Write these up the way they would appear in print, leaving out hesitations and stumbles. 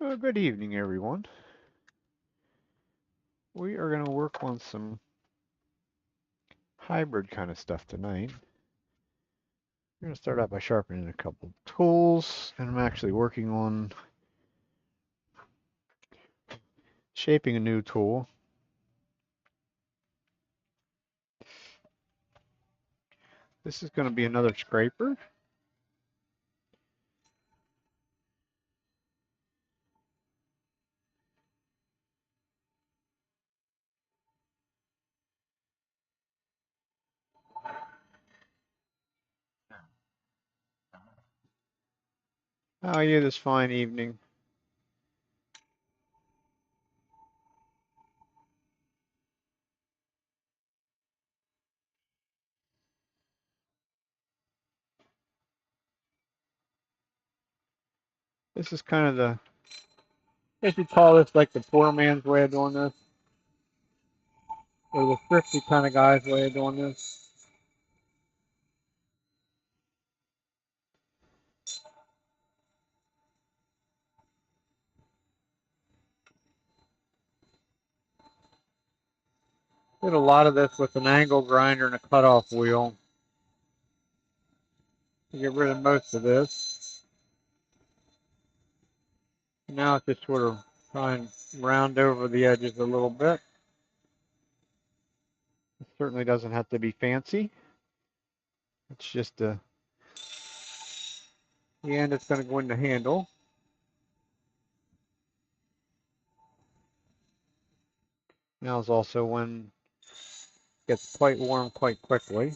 Well, good evening, everyone. We are going to work on some hybrid kind of stuff tonight. We're going to start out by sharpening a couple tools, and I'm actually working on shaping a new tool. This is going to be another scraper. How are you this fine evening? This is kind of the, if you call this like the poor man's way of doing this, or the thrifty kind of guy's way of doing this. Did a lot of this with an angle grinder and a cutoff wheel to get rid of most of this. Now it's just sort of try and round over the edges a little bit. It certainly doesn't have to be fancy. It's just the end that's going to go in the handle. Now is also when it gets quite warm quite quickly.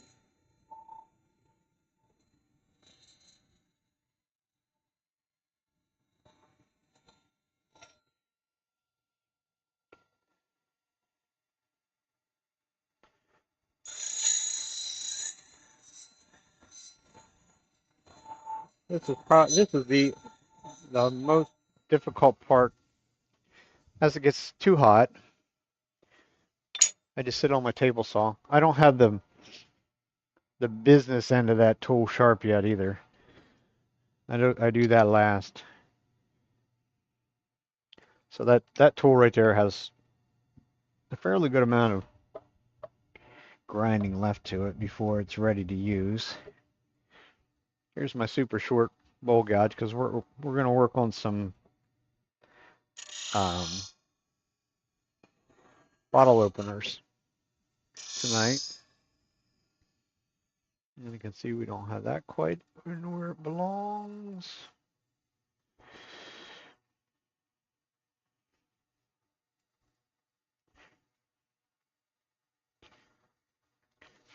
This is the most difficult part. As it gets too hot, I just sit on my table saw. I don't have the business end of that tool sharp yet either. I do that last. So that tool right there has a fairly good amount of grinding left to it before it's ready to use. Here's my super short bowl gouge because we're going to work on some bottle openers tonight. And you can see we don't have that quite where it belongs.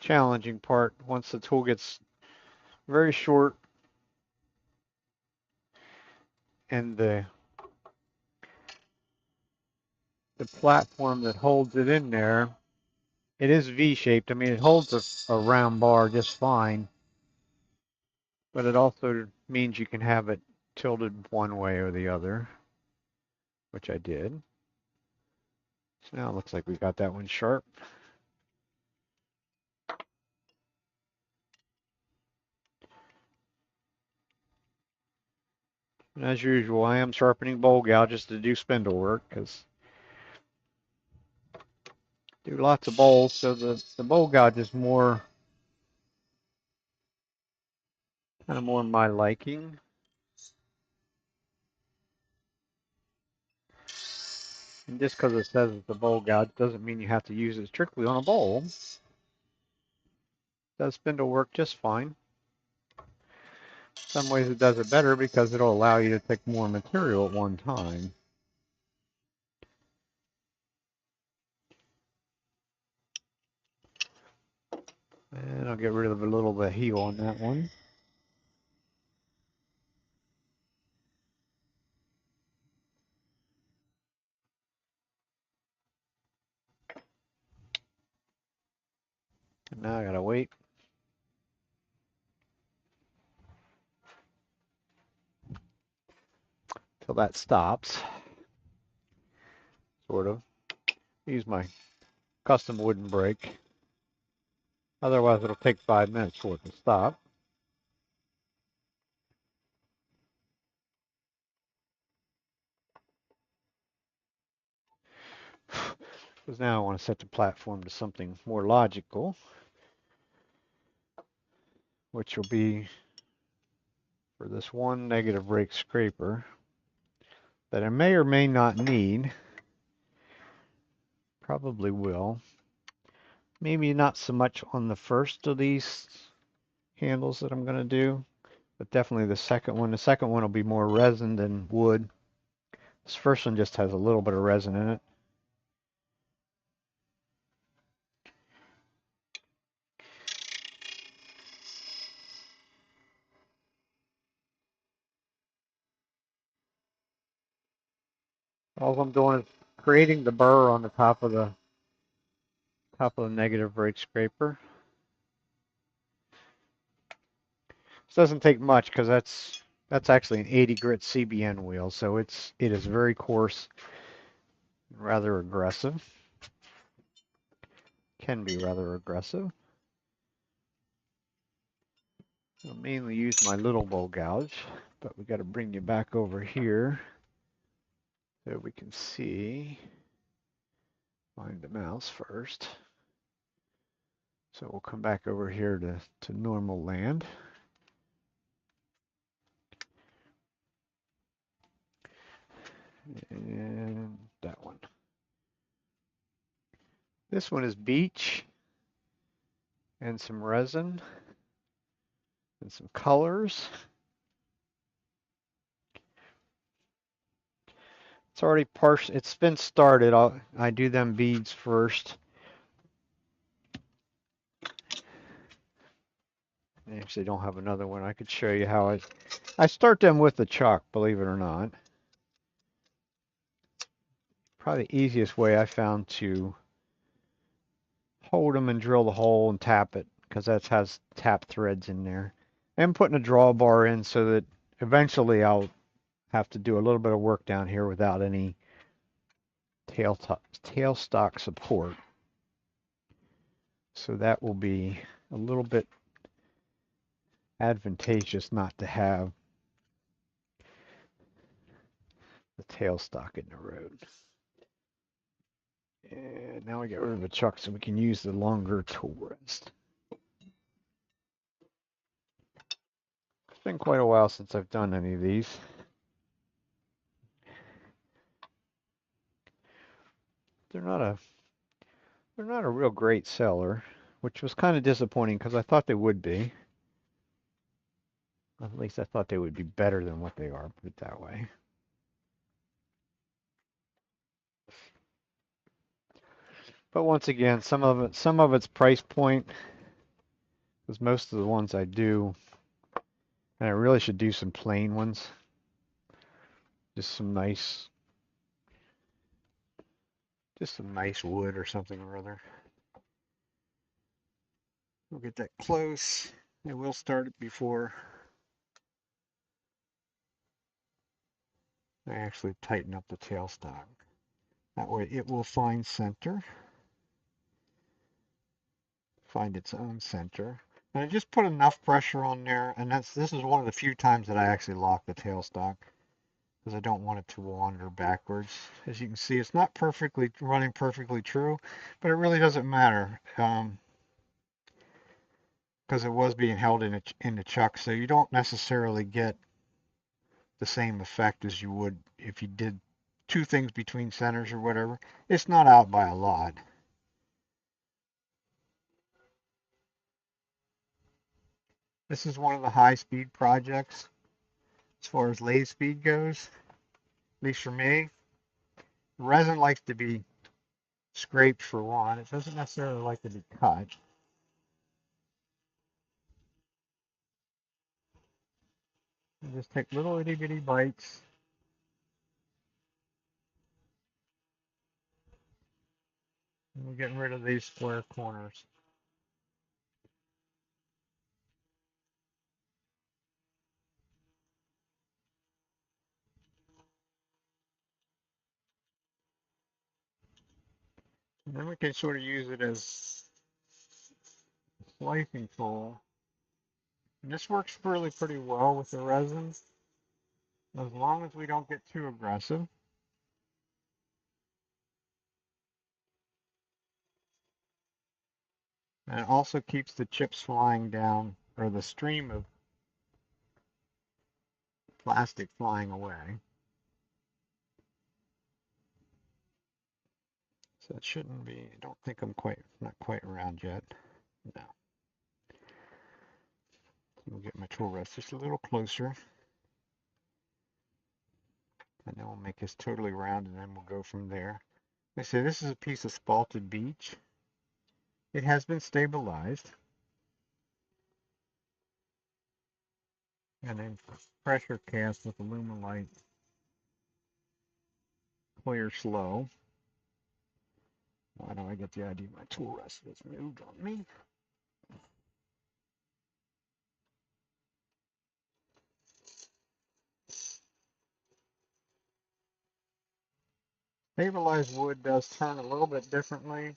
Challenging part once the tool gets very short and the platform that holds it in there, it is V-shaped. I mean, it holds a round bar just fine, but it also means you can have it tilted one way or the other, which I did. So now it looks like we got that one sharp. And as usual, I am sharpening bowl gouges to do spindle work because do lots of bowls, so the bowl gouge is more kind of more my liking. And just because it says it's a bowl gouge doesn't mean you have to use it strictly on a bowl. It does spindle work just fine. Some ways it does it better because it'll allow you to take more material at one time. And I'll get rid of a little bit of heel on that one. And now I gotta wait till that stops. Sort of. Use my custom wooden brake. Otherwise it'll take 5 minutes for it to stop. Because now I want to set the platform to something more logical, which will be for this one negative rake scraper that I may or may not need. Probably will. Maybe not so much on the first of these handles that I'm going to do, but definitely the second one. The second one will be more resin than wood. This first one just has a little bit of resin in it. All I'm doing is creating the burr on the top of the negative rake scraper. This doesn't take much because that's actually an 80 grit CBN wheel, so it is very coarse, rather aggressive. Can be rather aggressive. I'll mainly use my little bowl gouge, but we got to bring you back over here so we can see. Find the mouse first. So we'll come back over here to normal land. And that one. This one is beach and some resin and some colors. It's already it's been started. I do them beads first. I actually don't have another one. I could show you how I start them with the chalk, believe it or not. Probably the easiest way I found to hold them and drill the hole and tap it, because that has tap threads in there. And putting a drawbar in so that eventually I'll have to do a little bit of work down here without any tailstock support. So that will be a little bit advantageous not to have the tailstock in the road. And now we get rid of the chuck so we can use the longer tool rest. It's been quite a while since I've done any of these. They're not a real great seller, which was kind of disappointing because I thought they would be. At least I thought they would be better than what they are, put it that way. But once again, some of its price point, because most of the ones I do, and I really should do some plain ones, just some nice wood or something or other. We'll get that close. I will start it before I actually tighten up the tailstock. That way it will find its own center. And I just put enough pressure on there, and this is one of the few times that I actually lock the tailstock, because I don't want it to wander backwards. As you can see, it's not running perfectly true, but it really doesn't matter, because it was being held in the chuck, so you don't necessarily get the same effect as you would if you did two things between centers or whatever. It's not out by a lot. This is one of the high-speed projects as far as lathe speed goes, at least for me. Resin likes to be scraped for one. It doesn't necessarily like to be cut. You just take little itty bitty bites. And we're getting rid of these square corners. And then we can sort of use it as a slicing tool. And this works really pretty well with the resin, as long as we don't get too aggressive. And it also keeps the chips flying down, or the stream of plastic flying away. So it shouldn't be, I don't think I'm not quite around yet. No. We'll get my tool rest just a little closer. And then we'll make this totally round and then we'll go from there. Like I say, this is a piece of spalted beech. It has been stabilized. And then pressure cast with Alumilite clear slow. Why do I get the idea my tool rest has moved on me? Stabilized wood does turn a little bit differently.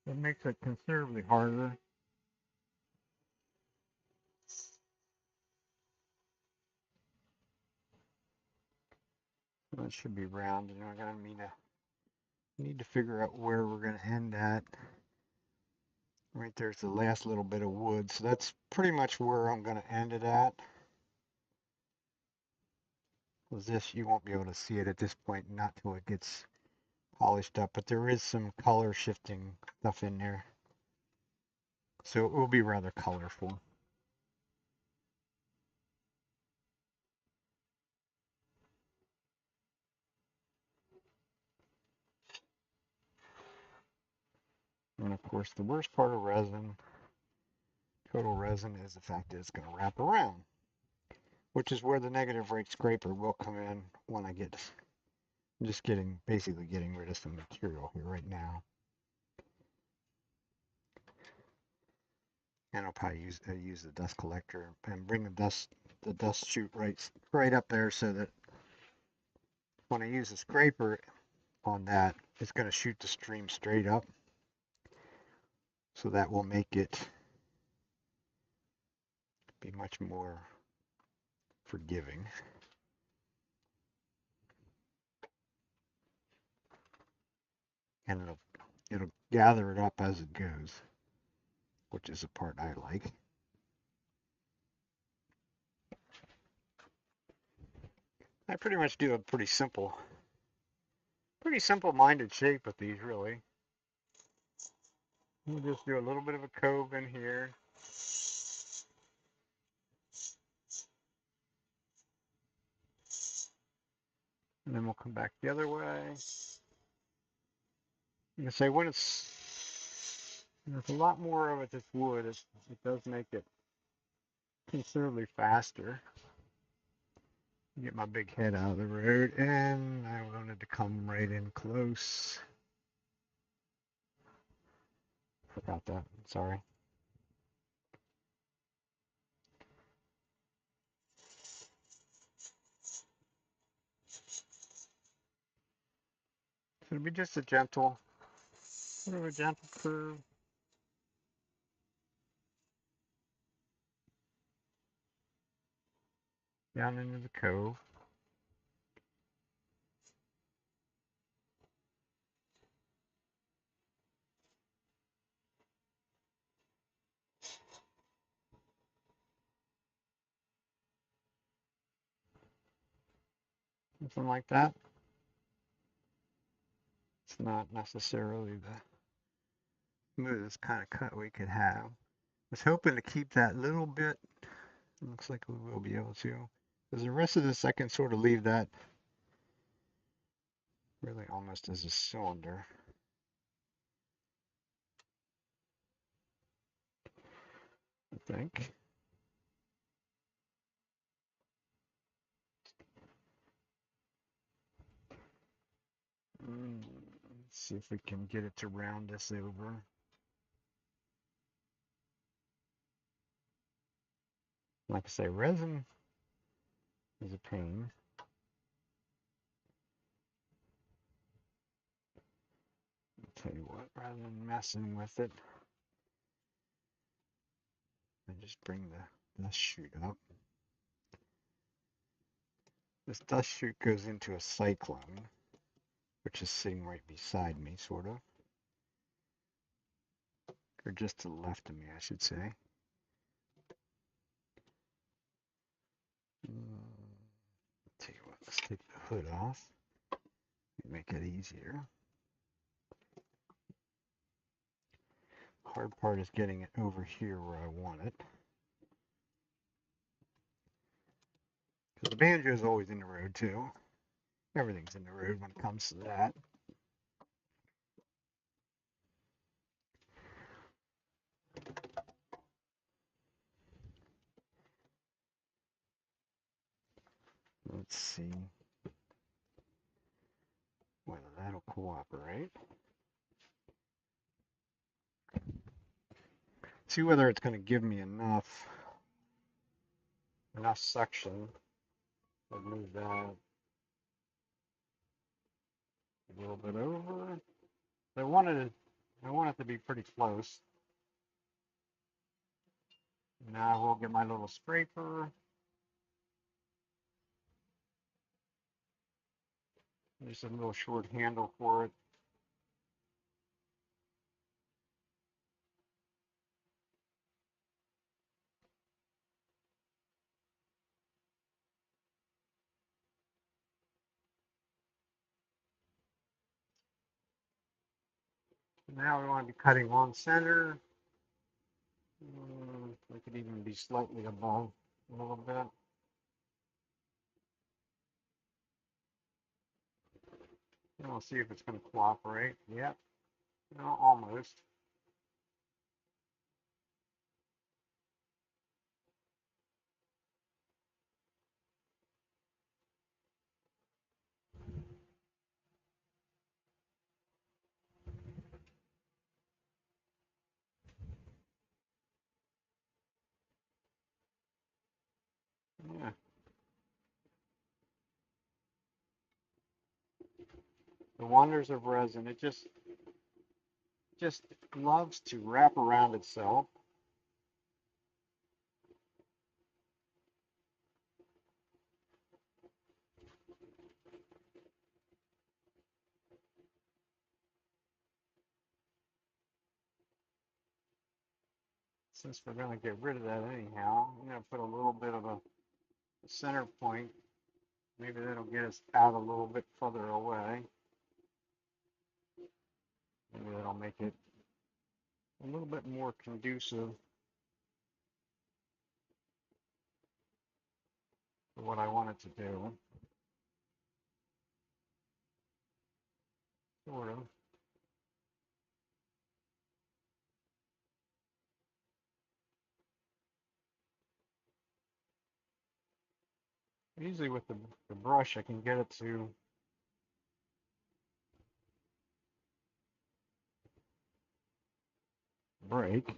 It makes it considerably harder. That should be round, and we're gonna need to figure out where we're gonna end at. Right there's the last little bit of wood, so that's pretty much where I'm gonna end it at. Because this, you won't be able to see it at this point, not till it gets polished up, but there is some color shifting stuff in there. So it will be rather colorful. And of course, the worst part of resin, total resin, is the fact that it's going to wrap around, which is where the negative rate scraper will come in when I'm just basically getting rid of some material here right now. And I'll probably use the dust collector and bring the dust chute right up there so that when I use the scraper on that, it's going to shoot the stream straight up. So that will make it be much more forgiving. And it'll gather it up as it goes, which is the part I like. I pretty much do a pretty simple minded shape with these, really. We'll just do a little bit of a cove in here. And then we'll come back the other way. You can say when there's a lot more of it, this wood, it does make it considerably faster. Get my big head out of the road, and I wanted to come right in close. Forgot that, sorry. So it'll be just a gentle, sort of a gentle curve. Down into the cove. Something like that. It's not necessarily the smoothest kind of cut we could have. I was hoping to keep that little bit. Looks like we will be able to. Because the rest of this, I can sort of leave that really almost as a cylinder. I think. Let's see if we can get it to round this over. Like I say, resin is a pain. I'll tell you what, rather than messing with it, I just bring the dust chute up. This dust chute goes into a cyclone, which is sitting right beside me, sort of. or just to the left of me, I should say. Tell you what, let's take the hood off. Make it easier. Hard part is getting it over here where I want it. Because the banjo is always in the road too. Everything's in the road when it comes to that. Let's see whether that'll cooperate. See whether it's going to give me enough suction. I'll move that a little bit over. I want it to be pretty close. Now we'll get my little scraper. Just a little short handle for it. Now we want to be cutting on center. We could even be slightly above a little bit. And we'll see if it's going to cooperate. Yep, no, almost. Yeah. The wonders of resin. It just loves to wrap around itself. Since we're going to get rid of that anyhow, I'm going to put a little bit of a center point. Maybe that'll get us out a little bit further away. Maybe that'll make it a little bit more conducive to what I want it to do. Sort of. Usually with the brush, I can get it to break.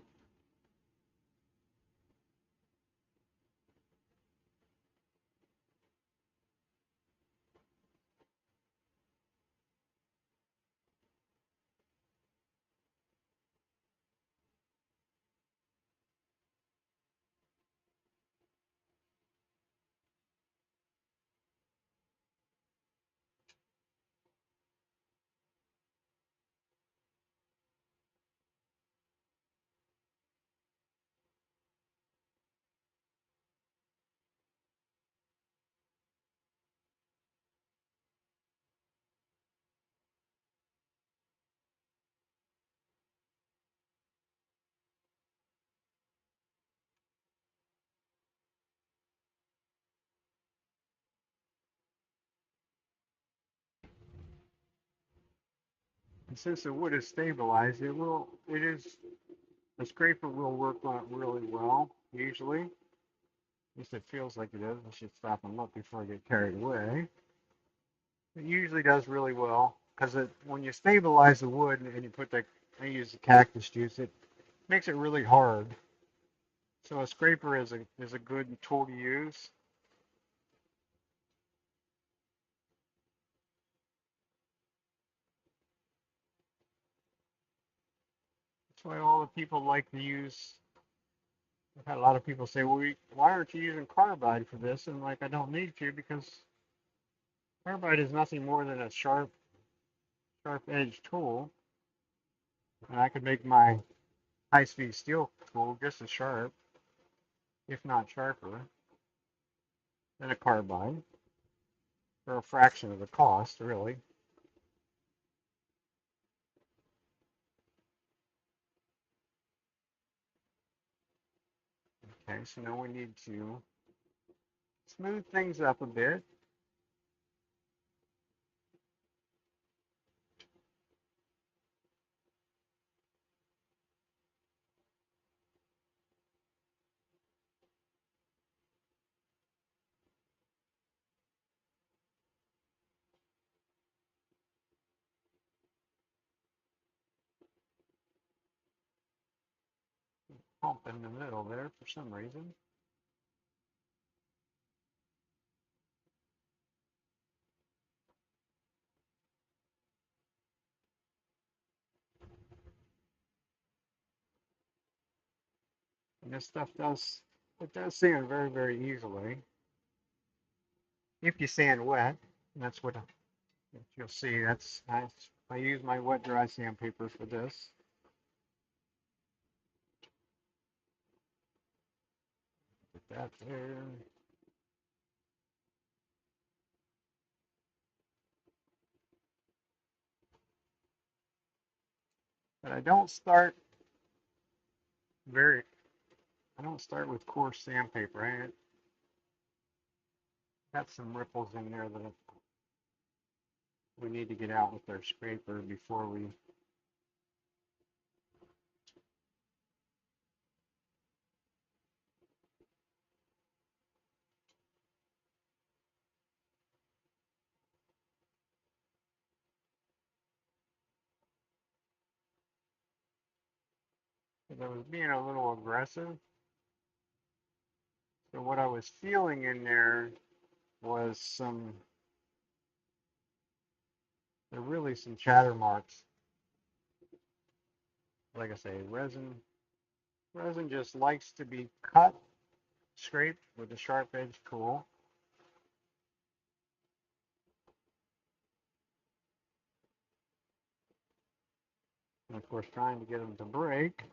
And since the wood is stabilized, the scraper will work on it really well, usually. At least it feels like it is. I should stop and look before I get carried away. It usually does really well because when you stabilize the wood and you put I use the cactus juice, it makes it really hard. So a scraper is a good tool to use. That's why all the people like to use. I've had a lot of people say, "Well, why aren't you using carbide for this?" And like, I don't need to because carbide is nothing more than a sharp edged tool, and I could make my high-speed steel tool just as sharp, if not sharper, than a carbide, for a fraction of the cost, really. Okay, so now we need to smooth things up a bit. Pump in the middle there for some reason. And this stuff does sand very, very easily. If you sand wet, that's what you'll see. That's nice. I use my wet dry sandpaper for this. Put that there. But very, I don't start with coarse sandpaper. I got some ripples in there that we need to get out with our scraper before we. Because I was being a little aggressive. So what I was feeling in there was there are really some chatter marks. Like I say, resin just likes to be cut, scraped with a sharp edge tool. And of course, trying to get them to break.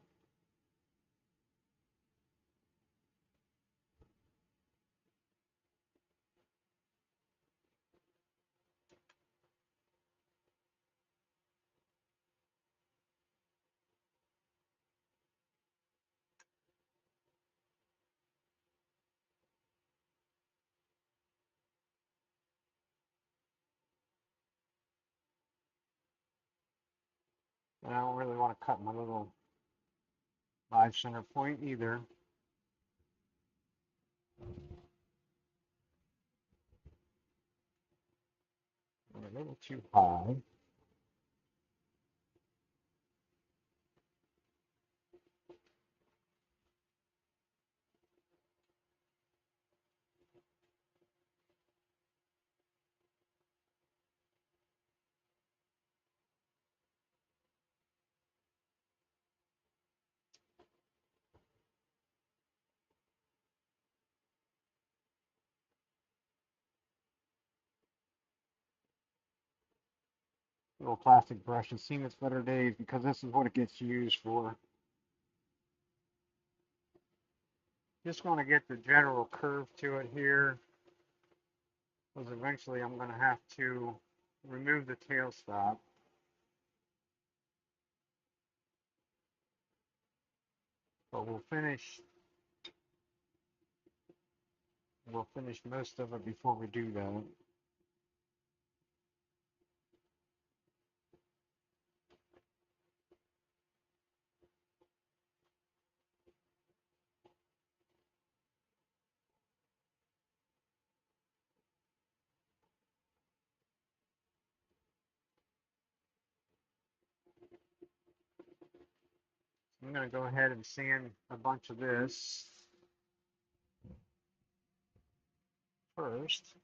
And I don't really want to cut my little 5 center point either. I'm a little too high. Little plastic brush has seen its better days because this is what it gets used for. Just want to get the general curve to it here, because eventually I'm going to have to remove the tailstop. But we'll finish most of it before we do that. I'm going to go ahead and sand a bunch of this first.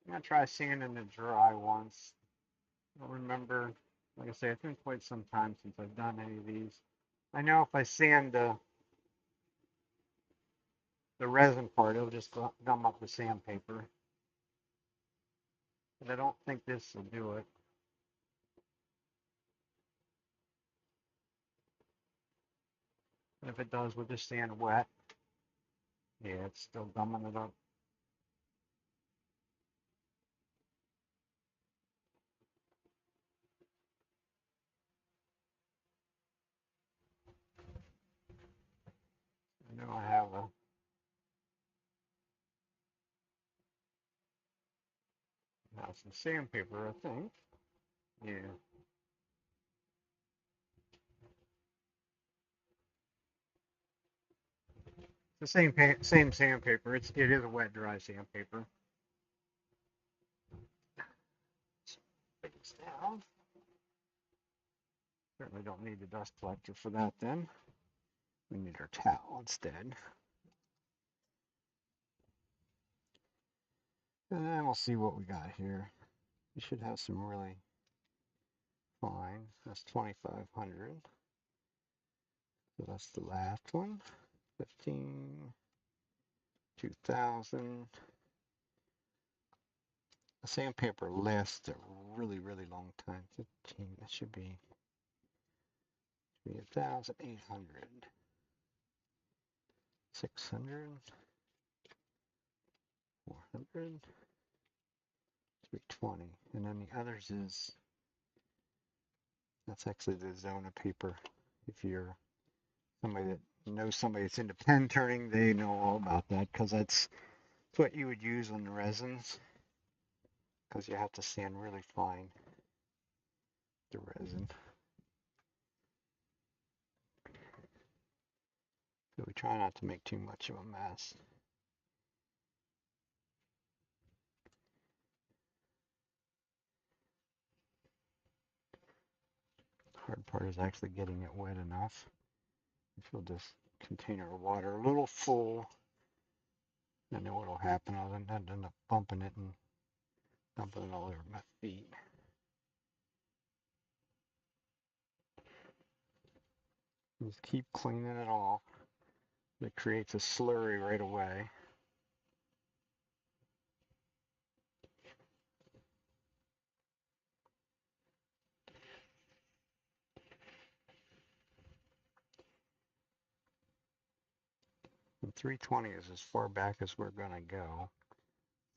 I'm going to try sanding the dry once. I don't remember, like I say, it's been quite some time since I've done any of these. I know if I sand the resin part, it'll just gum up the sandpaper. But I don't think this will do it. And if it does, we'll just sand wet. Yeah, it's still gumming it up. I know I have some sandpaper, I think. Yeah. It's the same sandpaper. It is a wet dry sandpaper. Put this down. Certainly don't need the dust collector for that then. We need our towel instead. And then we'll see what we got here. We should have some really fine. That's 2500. So that's the last one. 15, 2000. The sandpaper lasts a really, really long time. 15, that should be 1800. 600. 400. 320. And then the others that's actually the Zona paper. If you're somebody that knows somebody that's into pen turning, they know all about that because that's what you would use on the resins because you have to sand really fine the resin. So we try not to make too much of a mess. The hard part is actually getting it wet enough. I fill this container of water a little full, and then what will happen, I'll end up bumping it and dumping it all over my feet. Just keep cleaning it off. It creates a slurry right away. And 320 is as far back as we're going to go,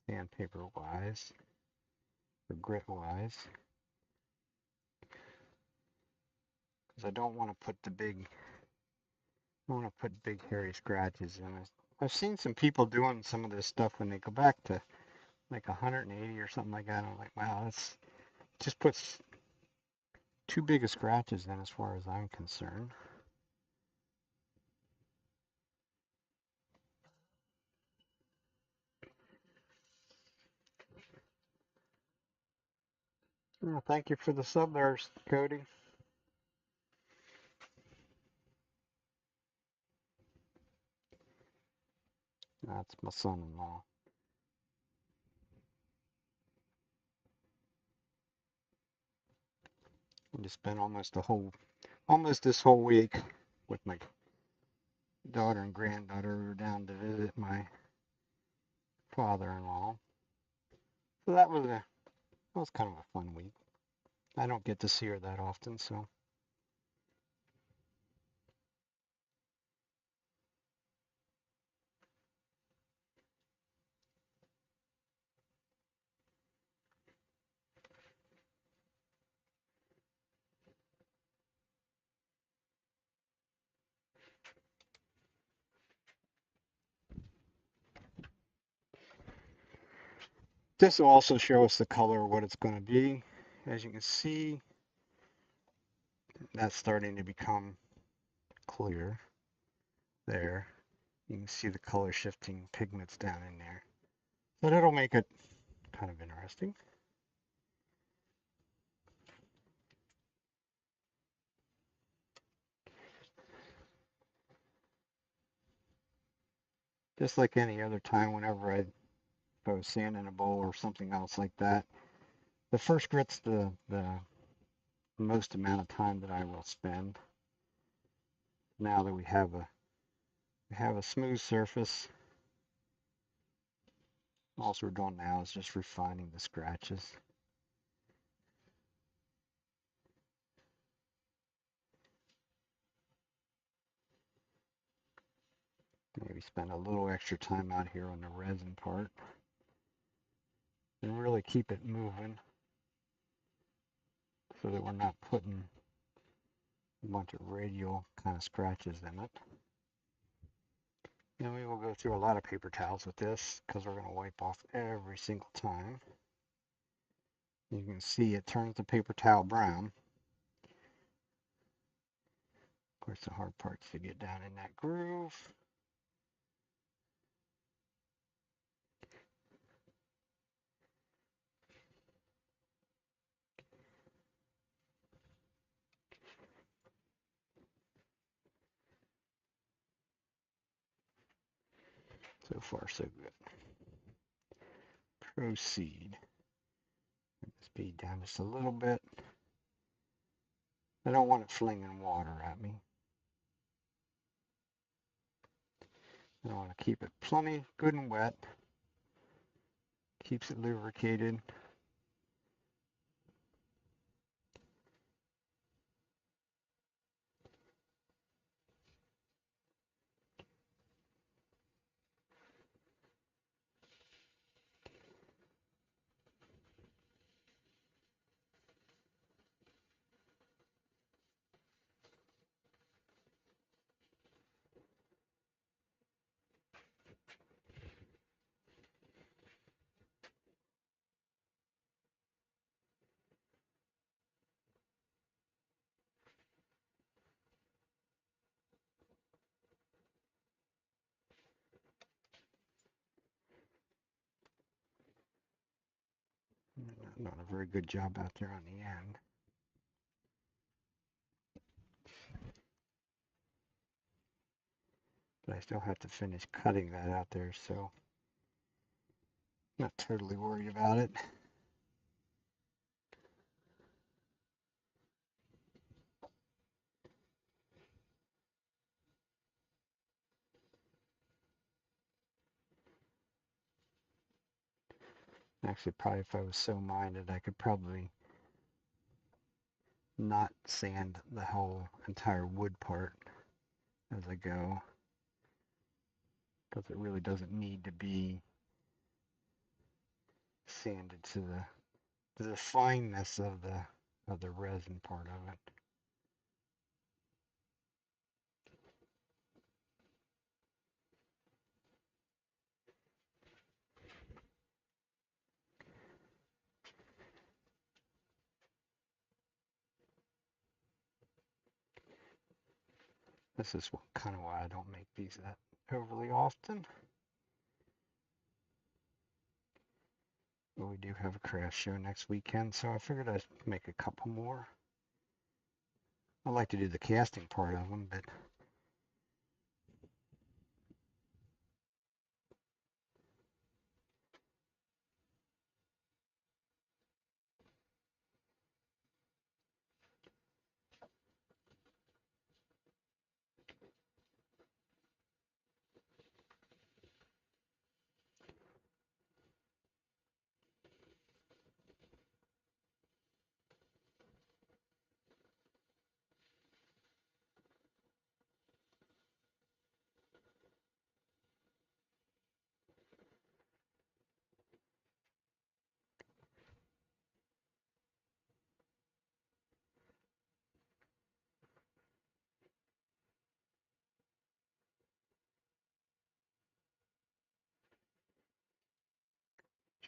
sandpaper wise, or grit wise. Because I don't want to put big hairy scratches in it. I've seen some people doing some of this stuff when they go back to like 180 or something like that. I'm like, wow, that's just puts too big of scratches in as far as I'm concerned. Well, thank you for the sub there, Cody. That's my son-in-law. I just spent almost this whole week with my daughter and granddaughter. We were down to visit my father-in-law. So that was kind of a fun week. I don't get to see her that often, so. This will also show us the color of what it's going to be. As you can see, that's starting to become clear there. You can see the color shifting pigments down in there. But it'll make it kind of interesting. Just like any other time whenever I put sand in a bowl or something else like that. The first grit's the most amount of time that I will spend. Now that we have a smooth surface, All we're doing now is just refining the scratches. Maybe spend a little extra time out here on the resin part and really keep it moving so that we're not putting a bunch of radial kind of scratches in it. And we will go through a lot of paper towels with this because we're going to wipe off every single time. You can see it turns the paper towel brown. Of course, the hard part is to get down in that groove. So far, so good. Proceed. Speed down just a little bit. I don't want it flinging water at me. I want to keep it plenty good and wet. Keeps it lubricated. Not a very good job out there on the end. But I still have to finish cutting that out there, so not totally worried about it. Actually, probably if I was so minded, I could probably not sand the whole entire wood part as I go, because it really doesn't need to be sanded to the fineness of the resin part of it. This is kind of why I don't make these that overly often. But we do have a craft show next weekend, so I figured I'd make a couple more. I like to do the casting part of them, but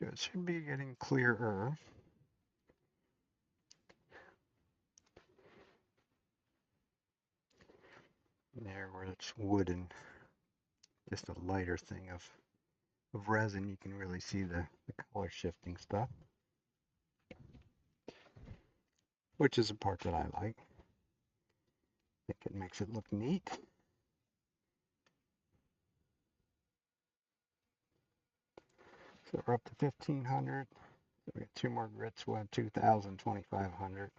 it should be getting clearer. There where it's wood and just a lighter thing of resin, you can really see the color shifting stuff, which is a part that I like. I think it makes it look neat. So we're up to 1500. So we got two more grits. We'll have 2000, 2500.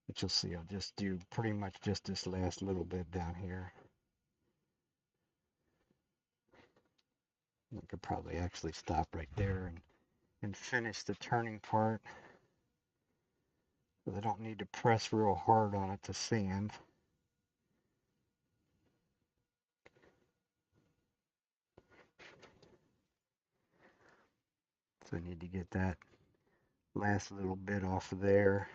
But you'll see I'll just do pretty much just this last little bit down here. I could probably actually stop right there and finish the turning part. But I don't need to press real hard on it to sand. So I need to get that last little bit off of there.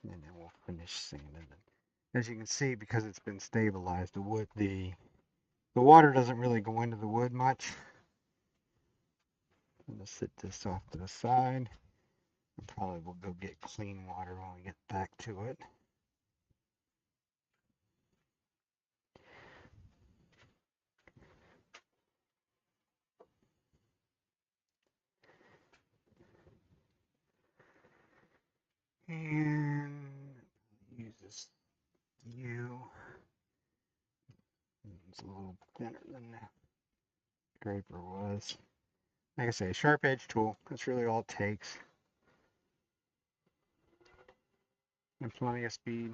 And then we'll finish sanding it. As you can see, because it's been stabilized, the water doesn't really go into the wood much. I'm going to sit this off to the side. And probably we'll go get clean water when we get back to it. And use this U. It's a little thinner than the scraper was. Like I say, sharp edge tool. That's really all it takes. And plenty of speed.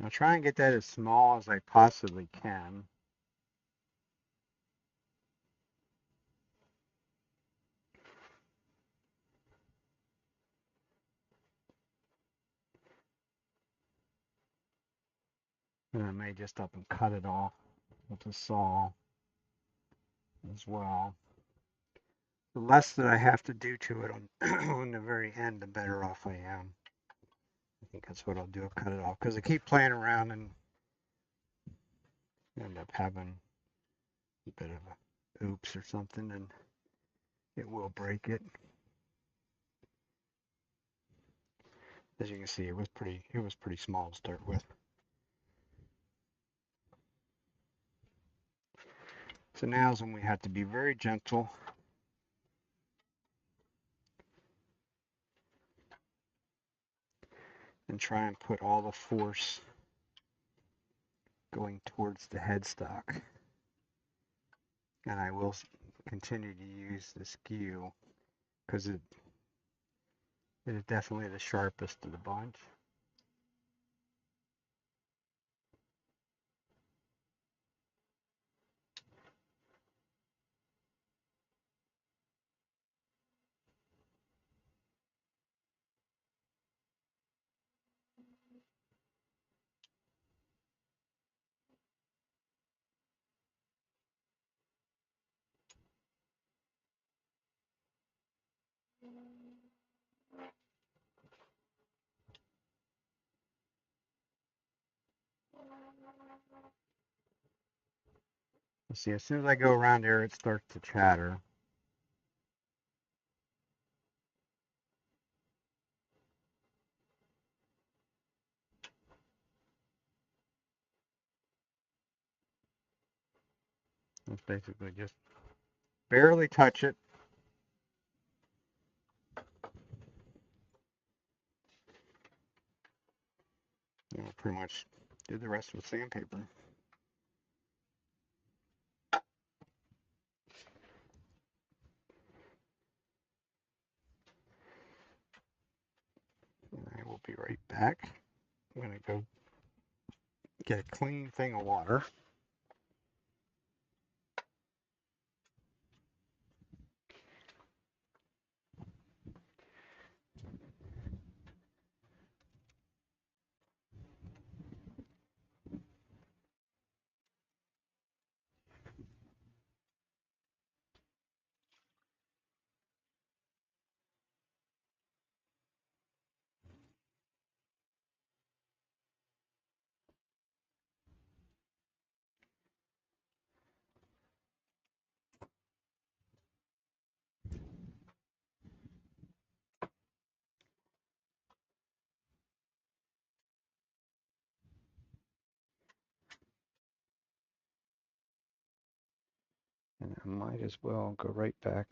I'll try and get that as small as I possibly can. And I may just up and cut it off with a saw as well. The less that I have to do to it on, on the very end, the better off I am. I think that's what I'll do. I'll cut it off because I keep playing around and end up having a bit of a oops or something, and it will break it. As you can see, it was pretty small to start with. So now is when we have to be very gentle and try and put all the force going towards the headstock. And I will continue to use the skew because it is definitely the sharpest of the bunch. See, as soon as I go around here, it starts to chatter. It's basically just barely touch it. And we'll pretty much do the rest with sandpaper. And I will be right back. I'm going to go get a clean thing of water. might as well go right back.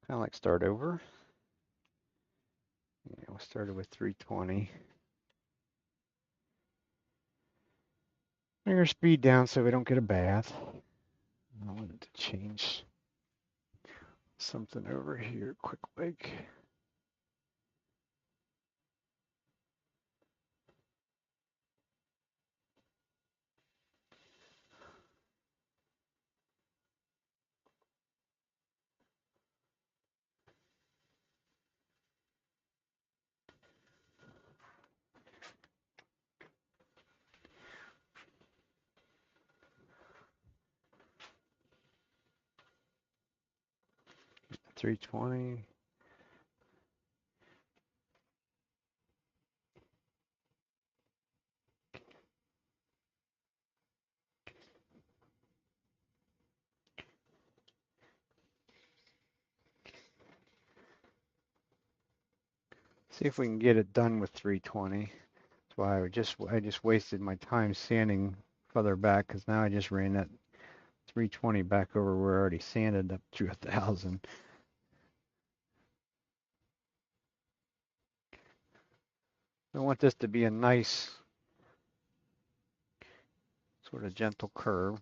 Kind of like start over. Yeah, we started with 320. Bring our speed down so we don't get a bath. I wanted to change something over here quick like. — 320. See if we can get it done with 320. That's why I just wasted my time sanding further back because now I just ran that 320 back over where I already sanded up to 1,000. I want this to be a nice sort of gentle curve.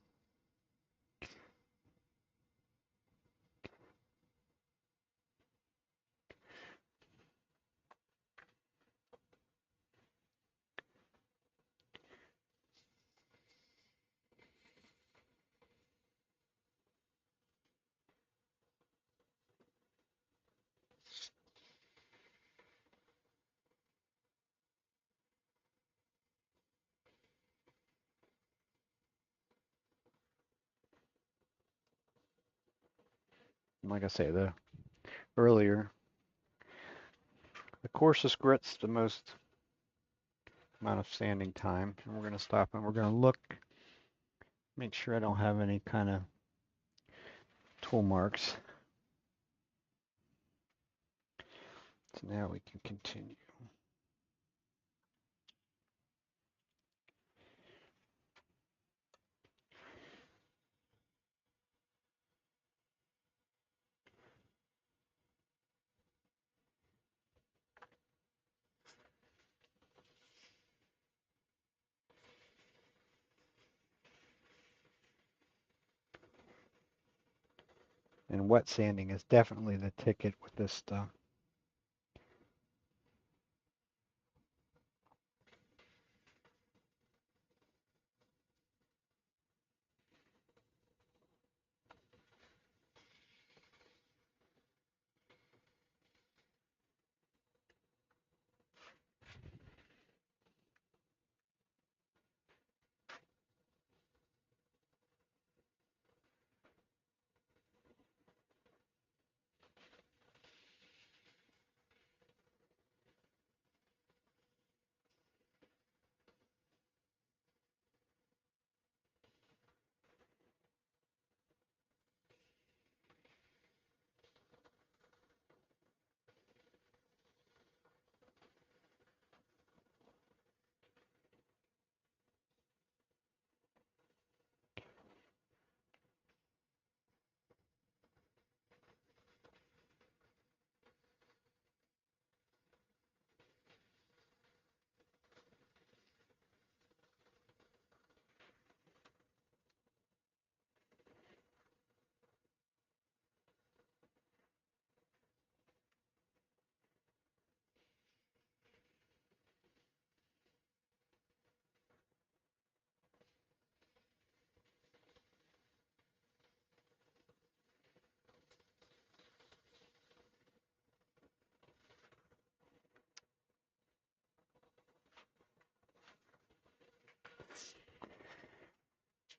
And like I say, the earlier, the coarsest grit's the most amount of sanding time. And we're going to stop and we're going to look, make sure I don't have any kind of tool marks. So now we can continue. And wet sanding is definitely the ticket with this stuff.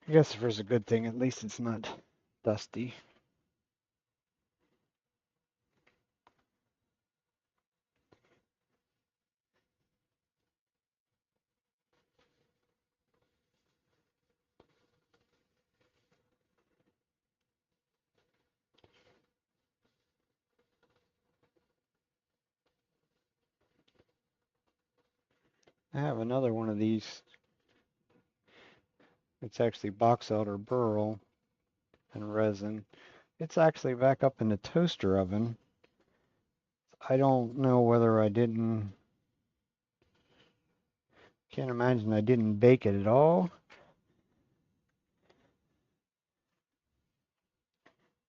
I guess if there's a good thing, at least it's not dusty. I have another one of these. It's actually box elder burl. and resin. It's actually back up in the toaster oven. I don't know whether can't imagine I didn't bake it at all.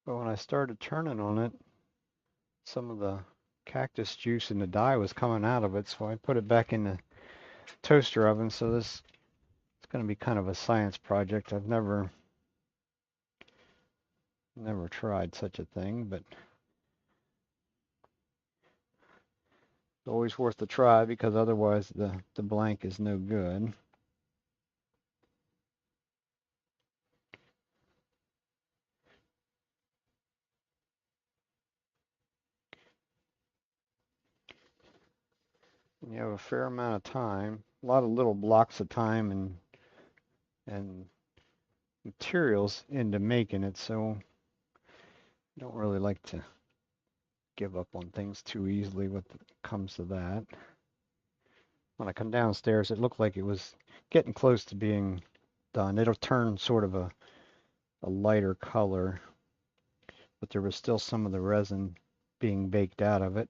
But when I started turning on it, some of the cactus juice in the dye was coming out of it, so I put it back in the toaster oven. So this it's going to be kind of a science project. I've never tried such a thing, but it's always worth a try because otherwise the blank is no good. And you have a fair amount of time, a lot of little blocks of time and materials into making it, so I don't really like to give up on things too easily when it comes to that. When I come downstairs, it looked like it was getting close to being done. It'll turn sort of a lighter color, but there was still some of the resin being baked out of it.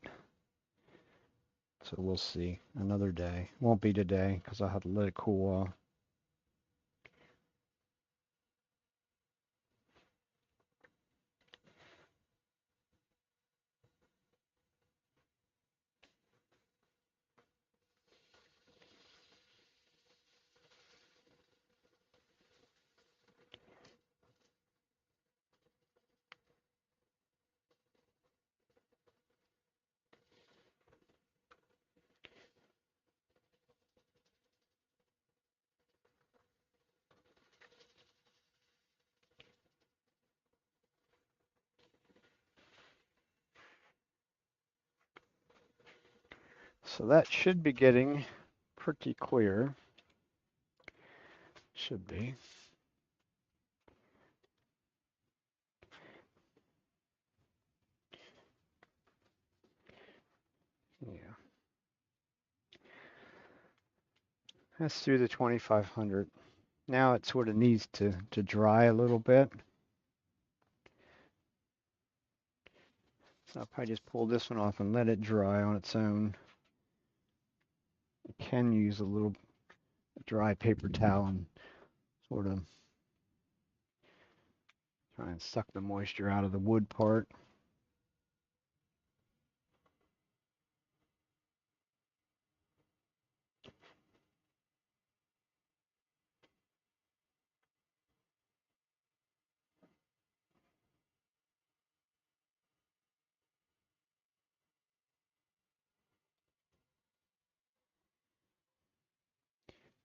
So we'll see another day. Won't be today because I'll have to let it cool off. So that should be getting pretty clear. Should be. Yeah. That's through the 2500. Now it sort of needs to dry a little bit. So I'll probably just pull this one off and let it dry on its own. I can use a little dry paper towel and sort of try and suck the moisture out of the wood part.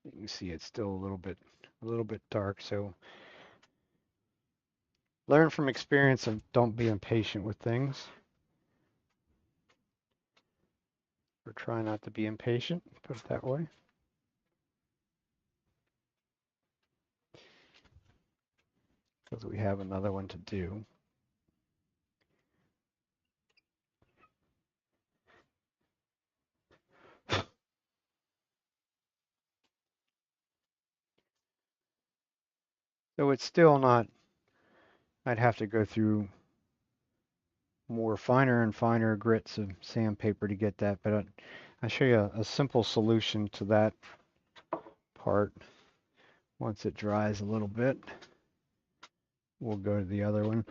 You can see it's still a little bit dark. So learn from experience and don't be impatient with things. Or try not to be impatient, put it that way. Because we have another one to do. So it's still not, I'd have to go through more finer and finer grits of sandpaper to get that, but I'll show you a simple solution to that part. Once it dries a little bit, we'll go to the other one.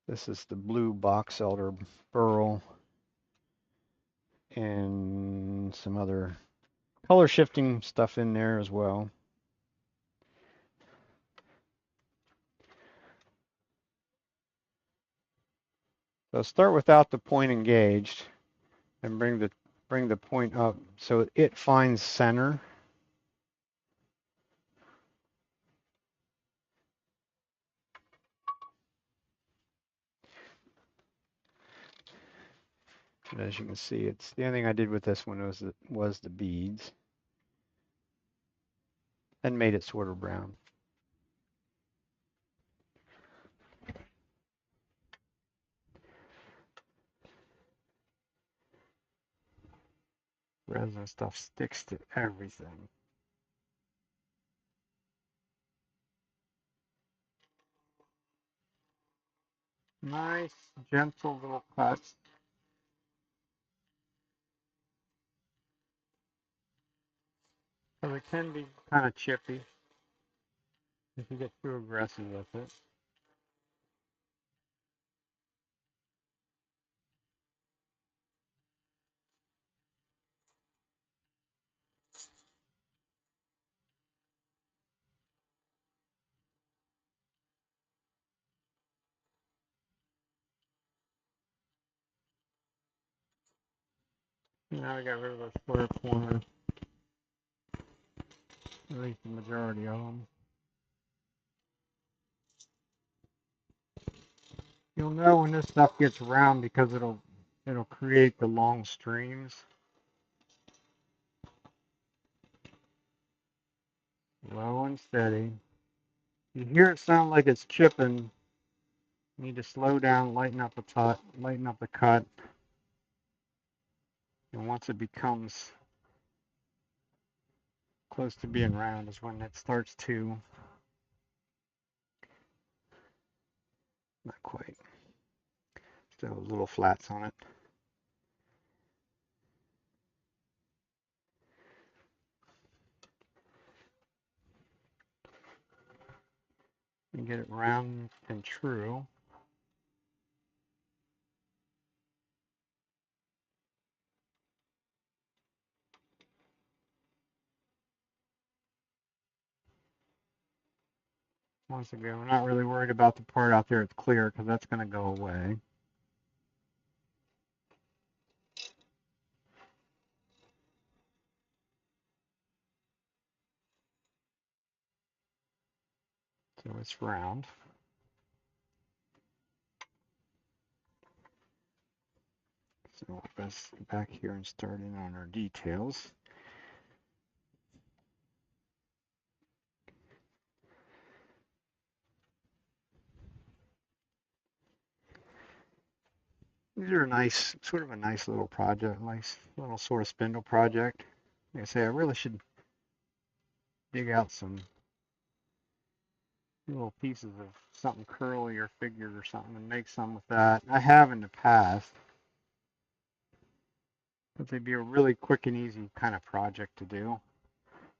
This is the blue box elder burl and some other color shifting stuff in there as well. So start without the point engaged and bring the point up so it finds center. And as you can see, it's the only thing I did with this one was the beads and made it sort of brown. resin stuff sticks to everything. Nice, gentle little cuts. Because it can be kind of chippy if you get too aggressive with it. Now I got rid of those square corners, at least the majority of them. You'll know when this stuff gets round because it'll create the long streams. Low and steady. You hear it sound like it's chipping. You need to slow down, lighten up the cut, and once it becomes close to being round is when it starts to, not quite, still little flats on it. And get it round and true. Once again, we're not really worried about the part out there it's clear because that's going to go away. So it's round. So let's go back here and start in on our details. These are sort of a nice little project, nice little sort of spindle project. Like I say, I really should dig out some little pieces of something curly or figured or something and make some with that. I have in the past, but they'd be a really quick and easy kind of project to do.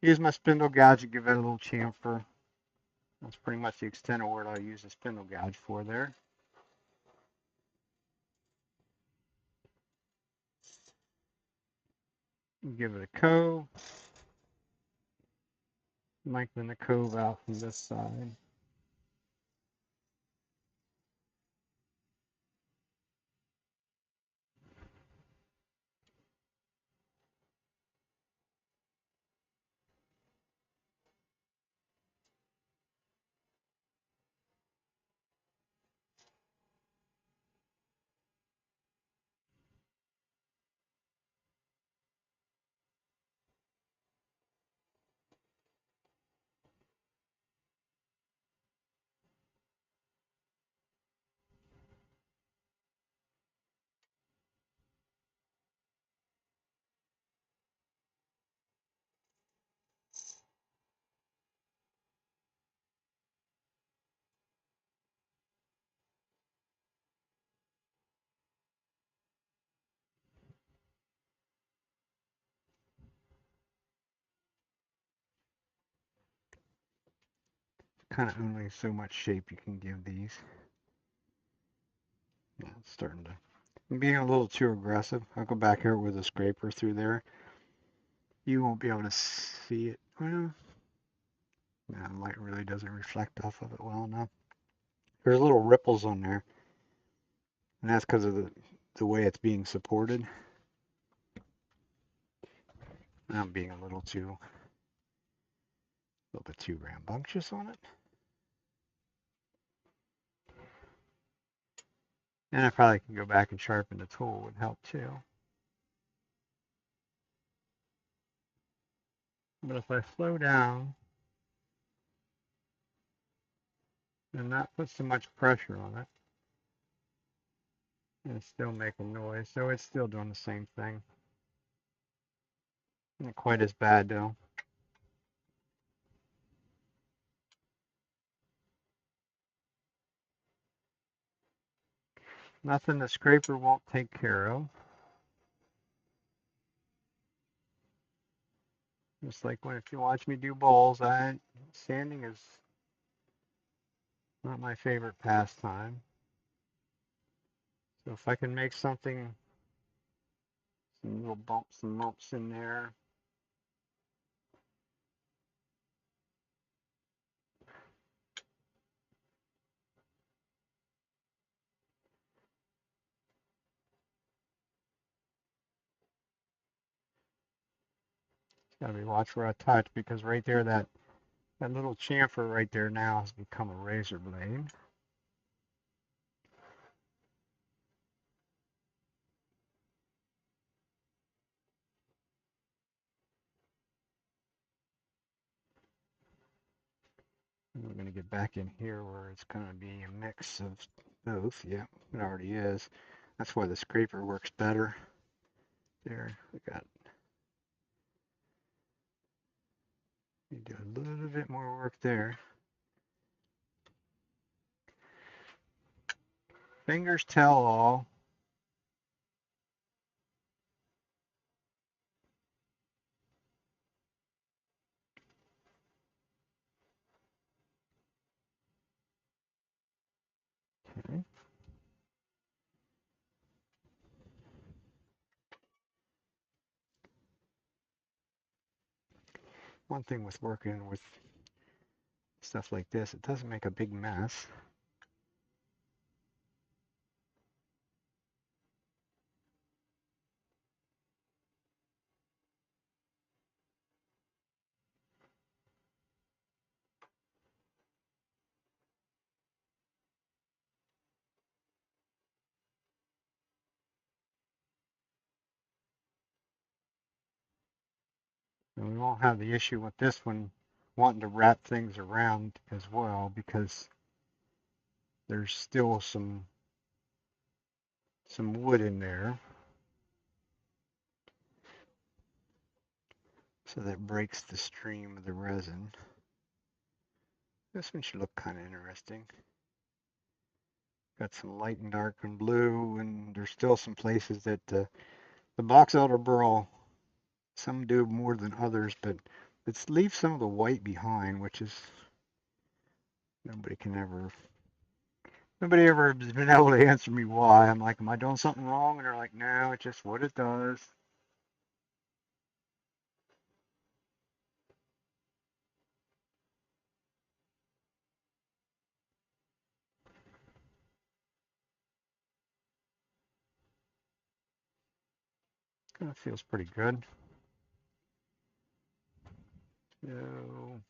Use my spindle gouge to give it a little chamfer. That's pretty much the extent of what I'll use the spindle gouge for there. Give it a cove. Lengthen the cove out from this side. Kind of only so much shape you can give these. Yeah, it's starting to. I'm being a little too aggressive. I'll go back here with a scraper through there. You won't be able to see it. Well, yeah, the light really doesn't reflect off of it well enough. There's little ripples on there, and that's because of the way it's being supported. I'm being a little bit too rambunctious on it. And I probably can go back and sharpen the tool would help too. But if I slow down and not put so much pressure on it, and it's still making noise, so it's still doing the same thing. Not quite as bad though. Nothing the scraper won't take care of. Just like when if you watch me do bowls, sanding is not my favorite pastime. So if I can make something, some little bumps and lumps in there, gotta be watch where I touch because right there, that little chamfer right there now has become a razor blade. And we're gonna get back in here where it's gonna be a mix of both. Yeah, it already is. That's why the scraper works better. There, we got. You do a little bit more work there. Fingers tell all. Okay. One thing with working with stuff like this, it doesn't make a big mess. And we won't have the issue with this one wanting to wrap things around as well because there's still some wood in there. So that breaks the stream of the resin. This one should look kind of interesting. Got some light and dark and blue, and there's still some places that the box elder burl, some do more than others, but it leaves some of the white behind, which is nobody can ever nobody ever has been able to answer me why. I'm like, am I doing something wrong? And they're like, no, it's just what it does. Kind of feels pretty good. So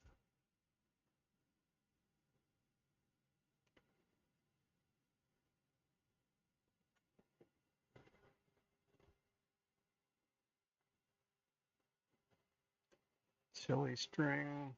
silly string.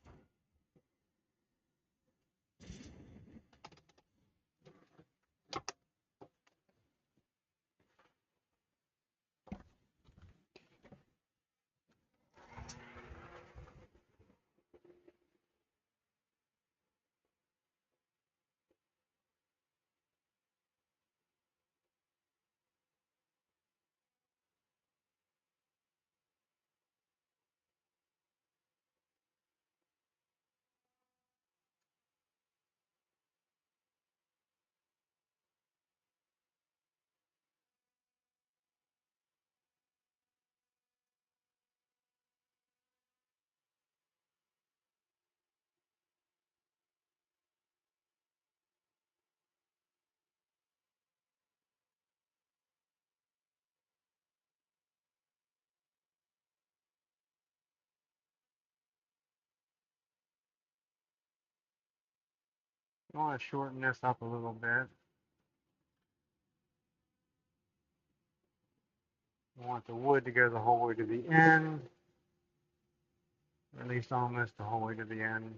I want to shorten this up a little bit. I want the wood to go the whole way to the end, or at least almost the whole way to the end.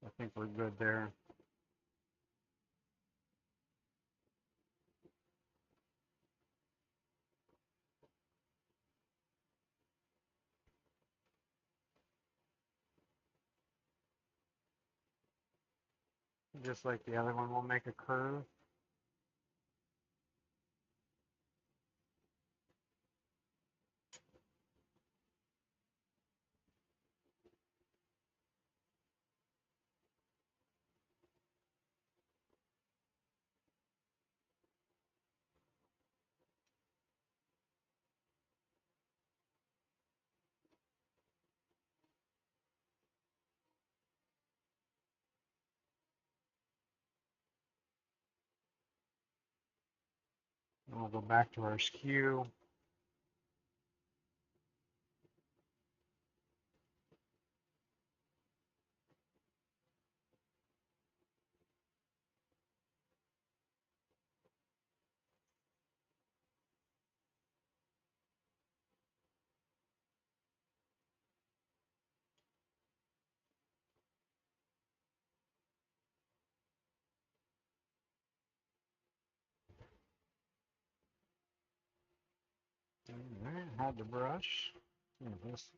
I think we're good there. Just like the other one, we'll make a curve. And we'll go back to our skew. All right, had the brush. This.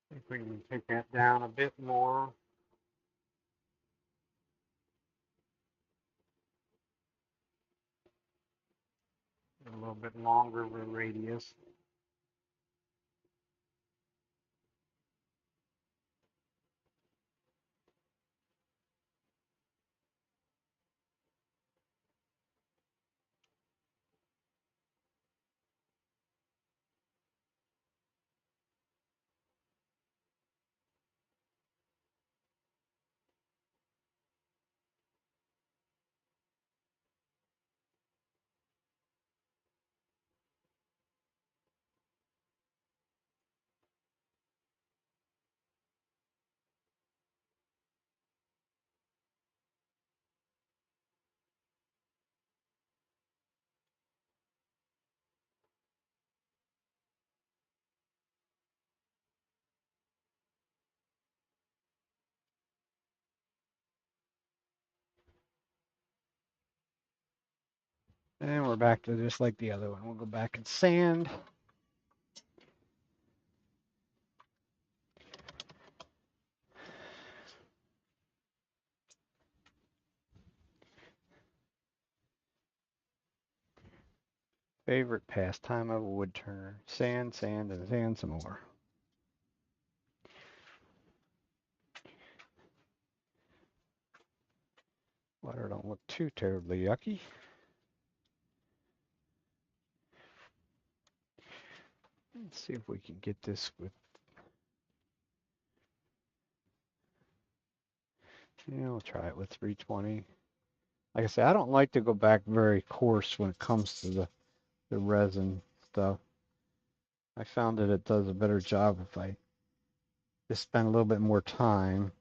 I think we can take that down a bit more. A little bit longer of a radius. And we're back to just like the other one. We'll go back and sand. Favorite pastime of a wood turner. Sand, sand, and sand some more. Water don't look too terribly yucky. Let's see if we can get this with, yeah, we'll try it with 320. Like I say, I don't like to go back very coarse when it comes to the resin stuff. I found that it does a better job if I just spend a little bit more time.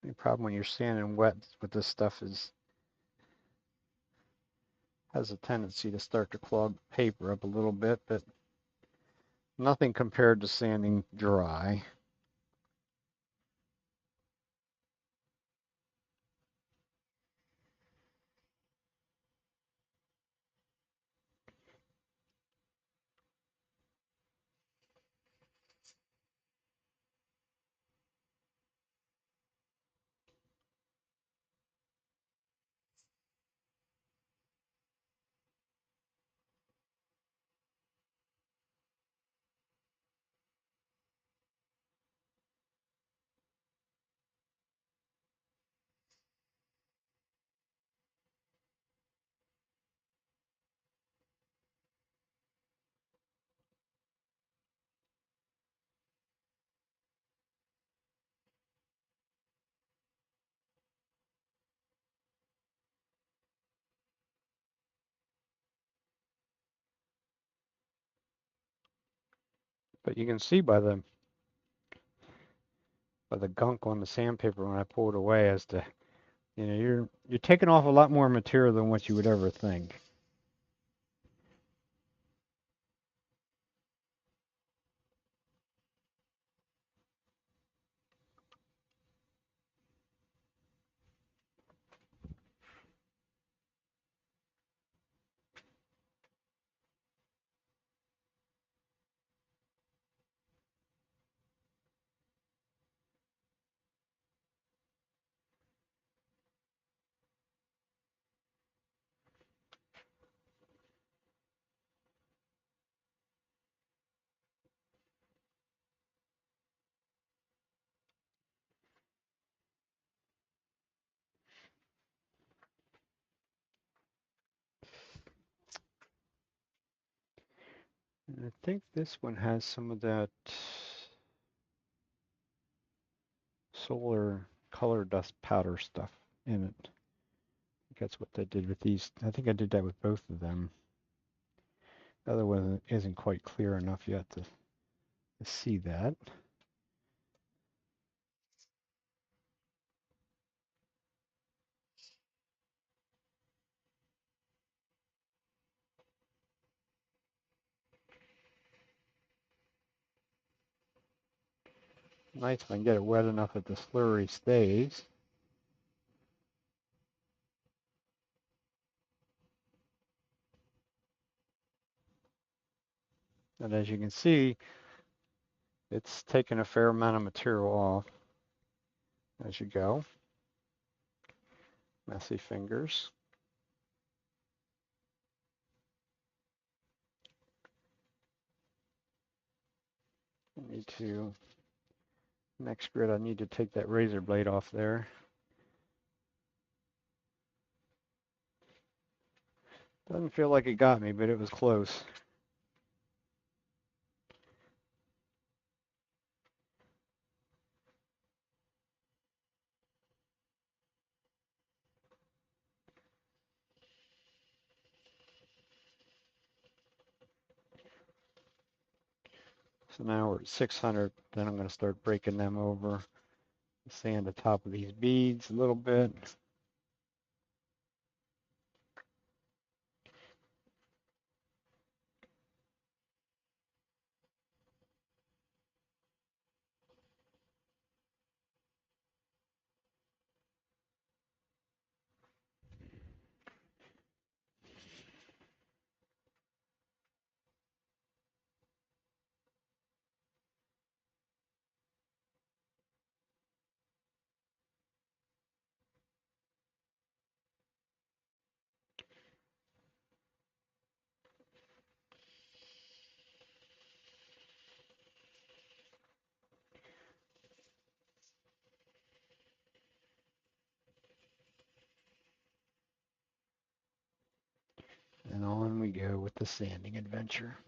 The problem when you're sanding wet with this stuff is has a tendency to start to clog paper up a little bit, but nothing compared to sanding dry. But you can see by the by the gunk on the sandpaper when I pull it away as to, you're taking off a lot more material than what you would ever think. And I think this one has some of that solar color dust powder stuff in it. I think that's what they did with these. I think I did that with both of them. The other one isn't quite clear enough yet to see that. Nice if I can get it wet enough that the slurry stays. And as you can see, it's taken a fair amount of material off as you go. Messy fingers. I need to, next grid, I need to take that razor blade off there. Doesn't feel like it got me, but it was close. So now we're at 600. Then I'm going to start breaking them over. Sand the top of these beads a little bit. And on we go with the sanding adventure.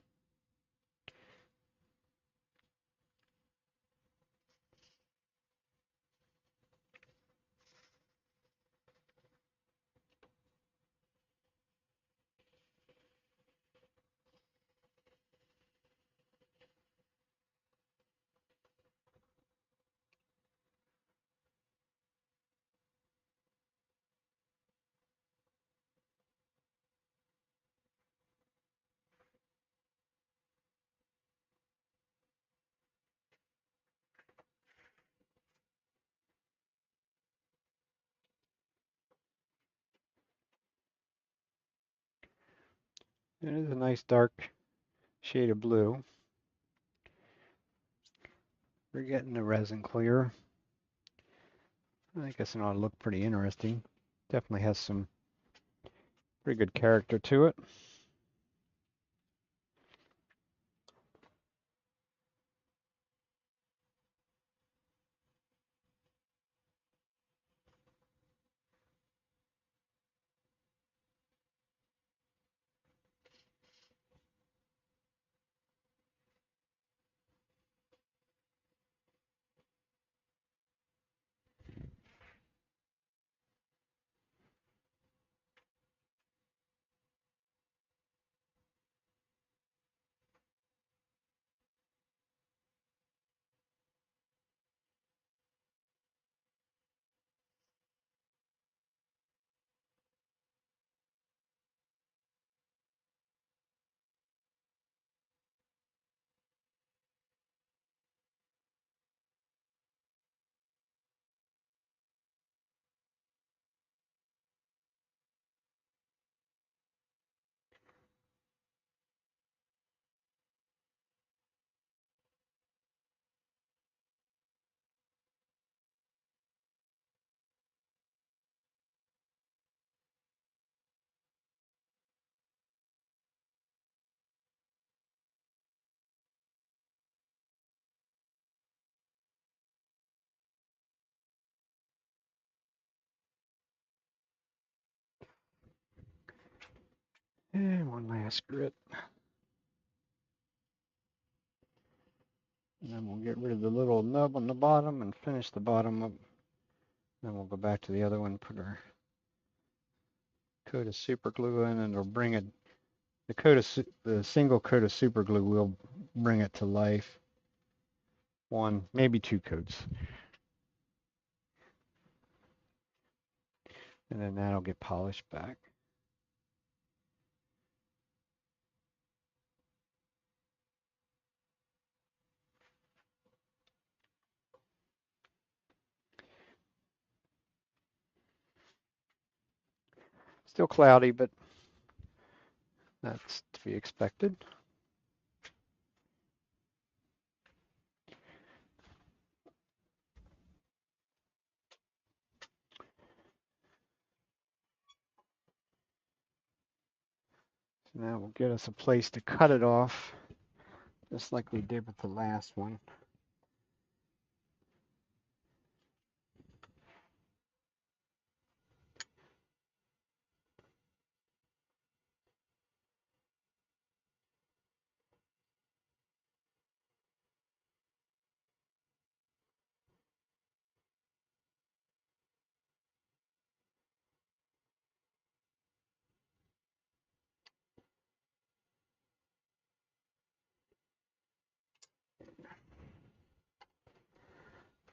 It is a nice dark shade of blue. We're getting the resin clear. I think it's going to look pretty interesting. Definitely has some pretty good character to it. And one last grit. And then we'll get rid of the little nub on the bottom and finish the bottom up. Then we'll go back to the other one, put our coat of super glue in, and it'll bring it. The single coat of super glue will bring it to life. One, maybe two coats. And then that'll get polished back. Still cloudy, but that's to be expected. So now we'll get us a place to cut it off, just like we did with the last one.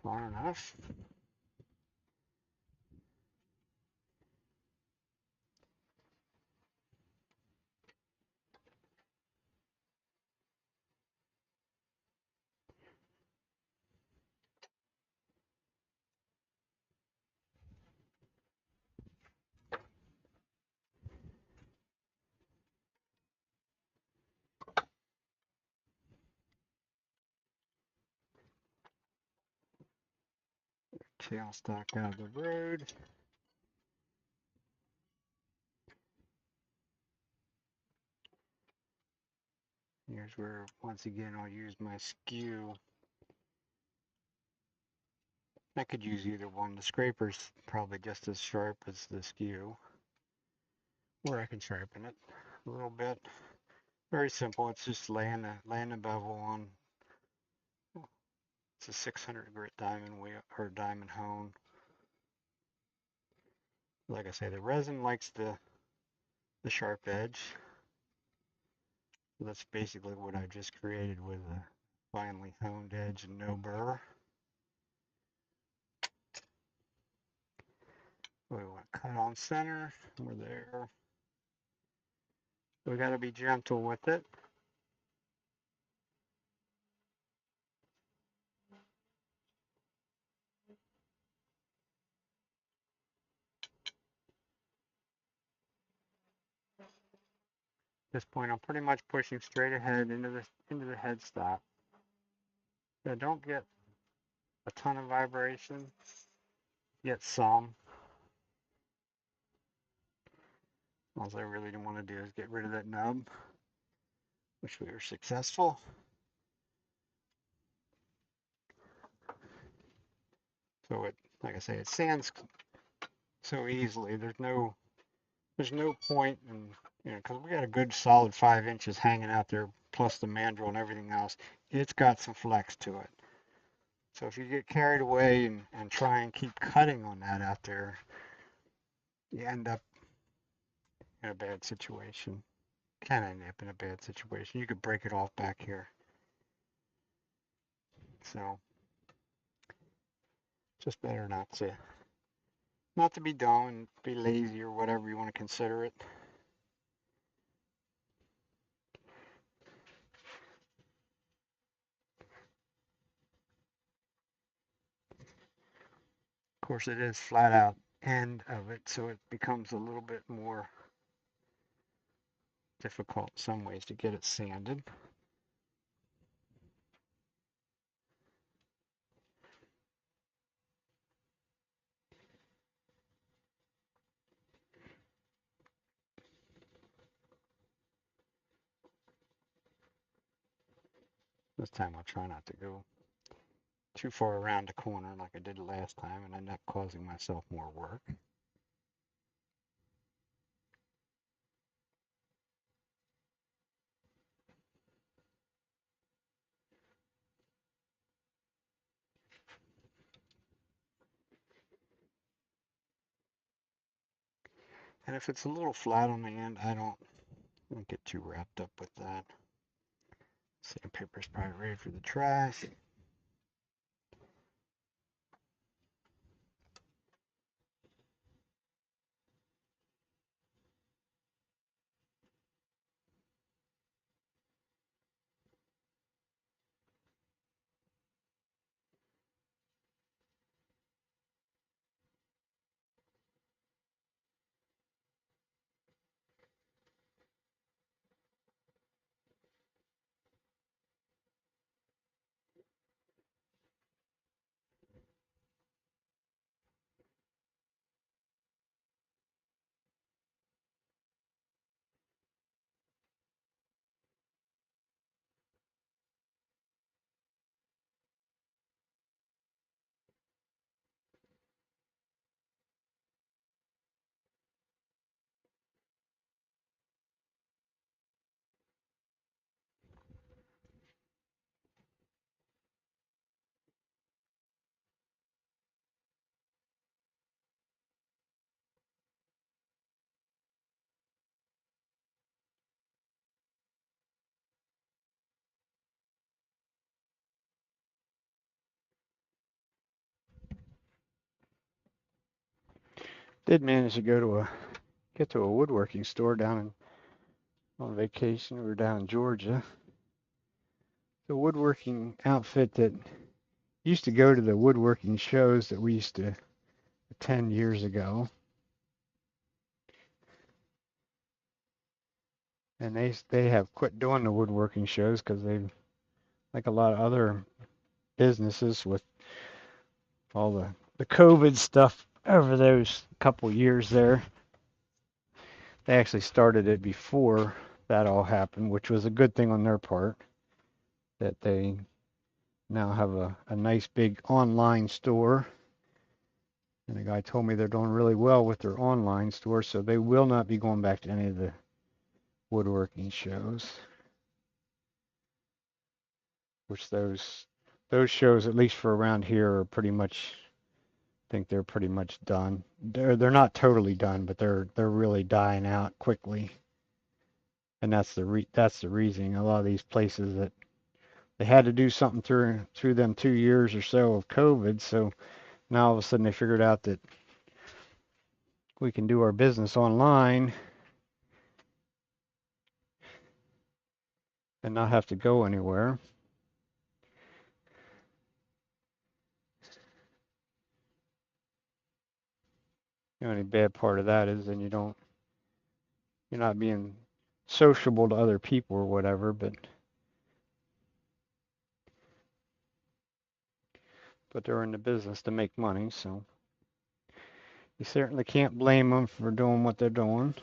Far enough. Tailstock out of the road. Here's where, once again, I'll use my skew. I could use either one. The scraper's probably just as sharp as the skew, or I can sharpen it a little bit. Very simple. It's just laying the bevel on. It's a 600 grit diamond wheel or diamond hone. Like I say, the resin likes the sharp edge. So that's basically what I just created with a finely honed edge and no burr. We want to cut on center. We're there. We got to be gentle with it. At this point, I'm pretty much pushing straight ahead into the headstock. I don't get a ton of vibration, get some. All I really want to do is get rid of that nub, which we were successful. So it, like I say, it sands so easily. There's no point in, because we got a good solid 5 inches hanging out there, plus the mandrel and everything else. It's got some flex to it. So if you get carried away and try and keep cutting on that out there, you end up in a bad situation. Kind of end up in a bad situation. You could break it off back here. So just better not to be dumb and be lazy or whatever you want to consider it. Of course, it is flat out end of it, so it becomes a little bit more difficult in some ways to get it sanded. This time I'll try not to go too far around the corner like I did last time and end up causing myself more work. And if it's a little flat on the end, I don't get too wrapped up with that. Sandpaper's probably ready for the trash. Did manage to get to a woodworking store on vacation. We were down in Georgia. The woodworking outfit that used to go to the woodworking shows that we used to attend years ago, and they have quit doing the woodworking shows because they, like a lot of other businesses, with all the COVID stuff over those couple years there. They actually started it before that all happened, which was a good thing on their part, that they now have a nice big online store. And the guy told me they're doing really well with their online store, so they will not be going back to any of the woodworking shows. Which those shows, at least for around here, are pretty much, I think they're pretty much done. They're not totally done, but they're really dying out quickly. And that's the reason. A lot of these places that they had to do something through them 2 years or so of COVID, so now all of a sudden they figured out that we can do our business online and not have to go anywhere. The only bad part of that is then you're not being sociable to other people or whatever, but they're in the business to make money, so you certainly can't blame them for doing what they're doing.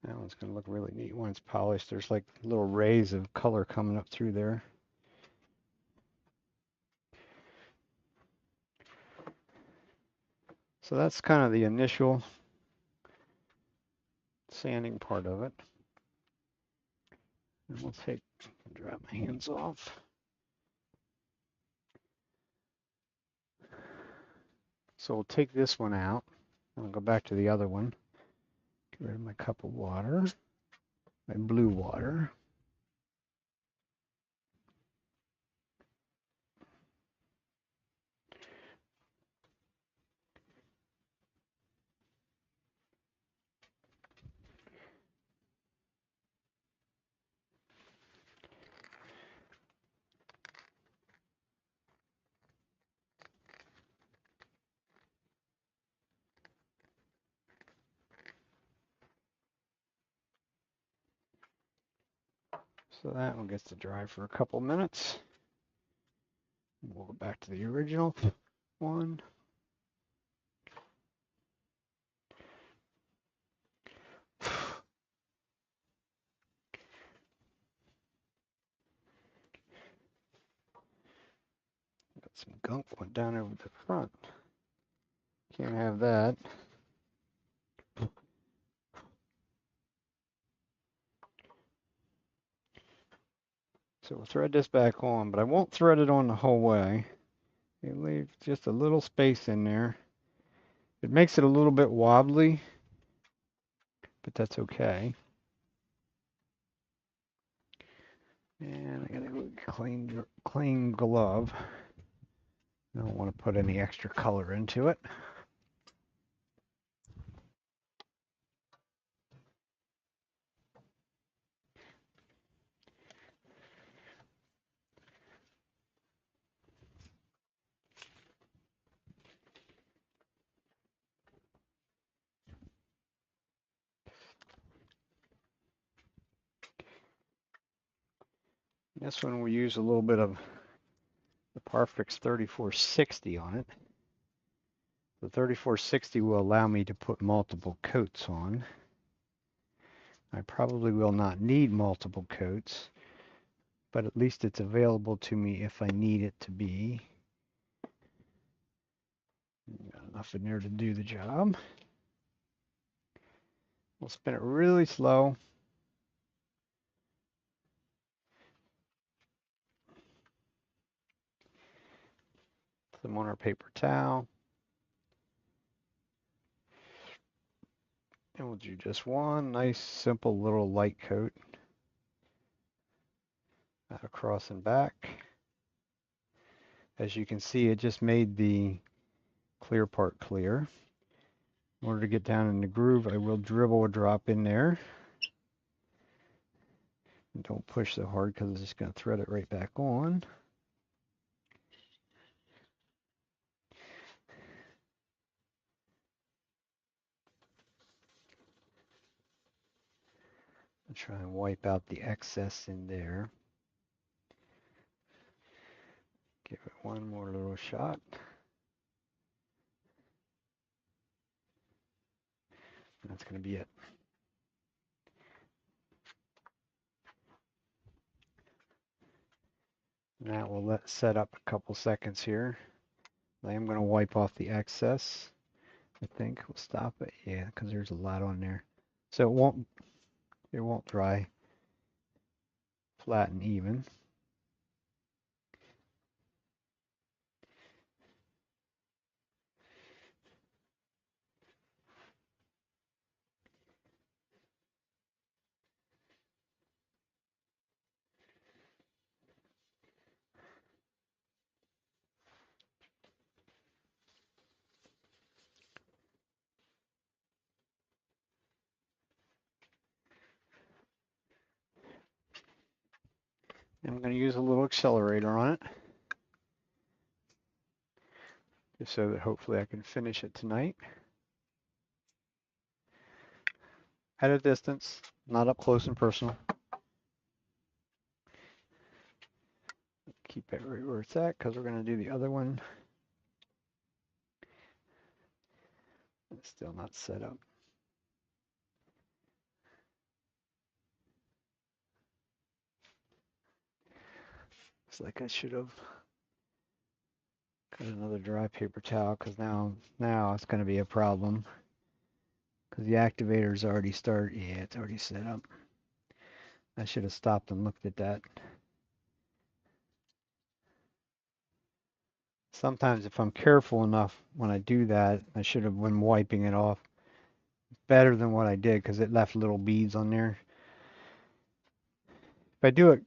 That one's going to look really neat when it's polished. There's like little rays of color coming up through there. So that's kind of the initial sanding part of it. And we'll drop my hands off. So we'll take this one out. I'll go back to the other one. Get rid of my cup of water, my blue water. So that one gets to dry for a couple minutes. We'll go back to the original one. Got Some gunk went down over the front. Can't have that. So we'll thread this back on, but I won't thread it on the whole way. You leave just a little space in there. It makes it a little bit wobbly, but that's okay. And I got a clean glove. I don't want to put any extra color into it. This one we use a little bit of the Parfix 3460 on it. The 3460 will allow me to put multiple coats on. I probably will not need multiple coats, but at least it's available to me if I need it to be. Got enough in there to do the job. We'll spin it really slow. Put them on our paper towel. And we'll do just one nice, simple little light coat. Across and back. As you can see, it just made the clear part clear. In order to get down in the groove, I will dribble a drop in there. And don't push so hard because it's just going to thread it right back on. I'll try and wipe out the excess in there. Give it one more little shot. That's going to be it. That will let set up a couple seconds here. I am going to wipe off the excess. I think we'll stop it. Yeah, because there's a lot on there. So it won't dry flat and even. I'm going to use a little accelerator on it, just so that hopefully I can finish it tonight. At a distance, not up close and personal. Keep it right where it's at because we're going to do the other one. It's still not set up. Looks like I should have got another dry paper towel because now it's going to be a problem because the activator's already started. Yeah, it's already set up. I should have stopped and looked at that. Sometimes if I'm careful enough when I do that, I should have been wiping it off better than what I did because it left little beads on there. If I do it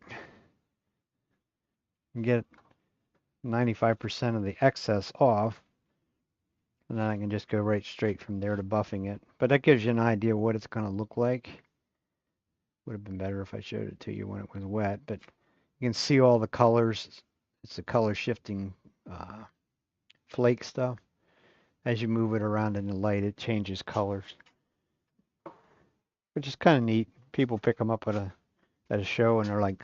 and get 95% of the excess off, and then I can just go right straight from there to buffing it. But that gives you an idea what it's going to look like. Would have been better if I showed it to you when it was wet, but you can see all the colors. It's the color shifting flake stuff. As you move it around in the light, it changes colors, which is kind of neat. People pick them up at a show and they're like,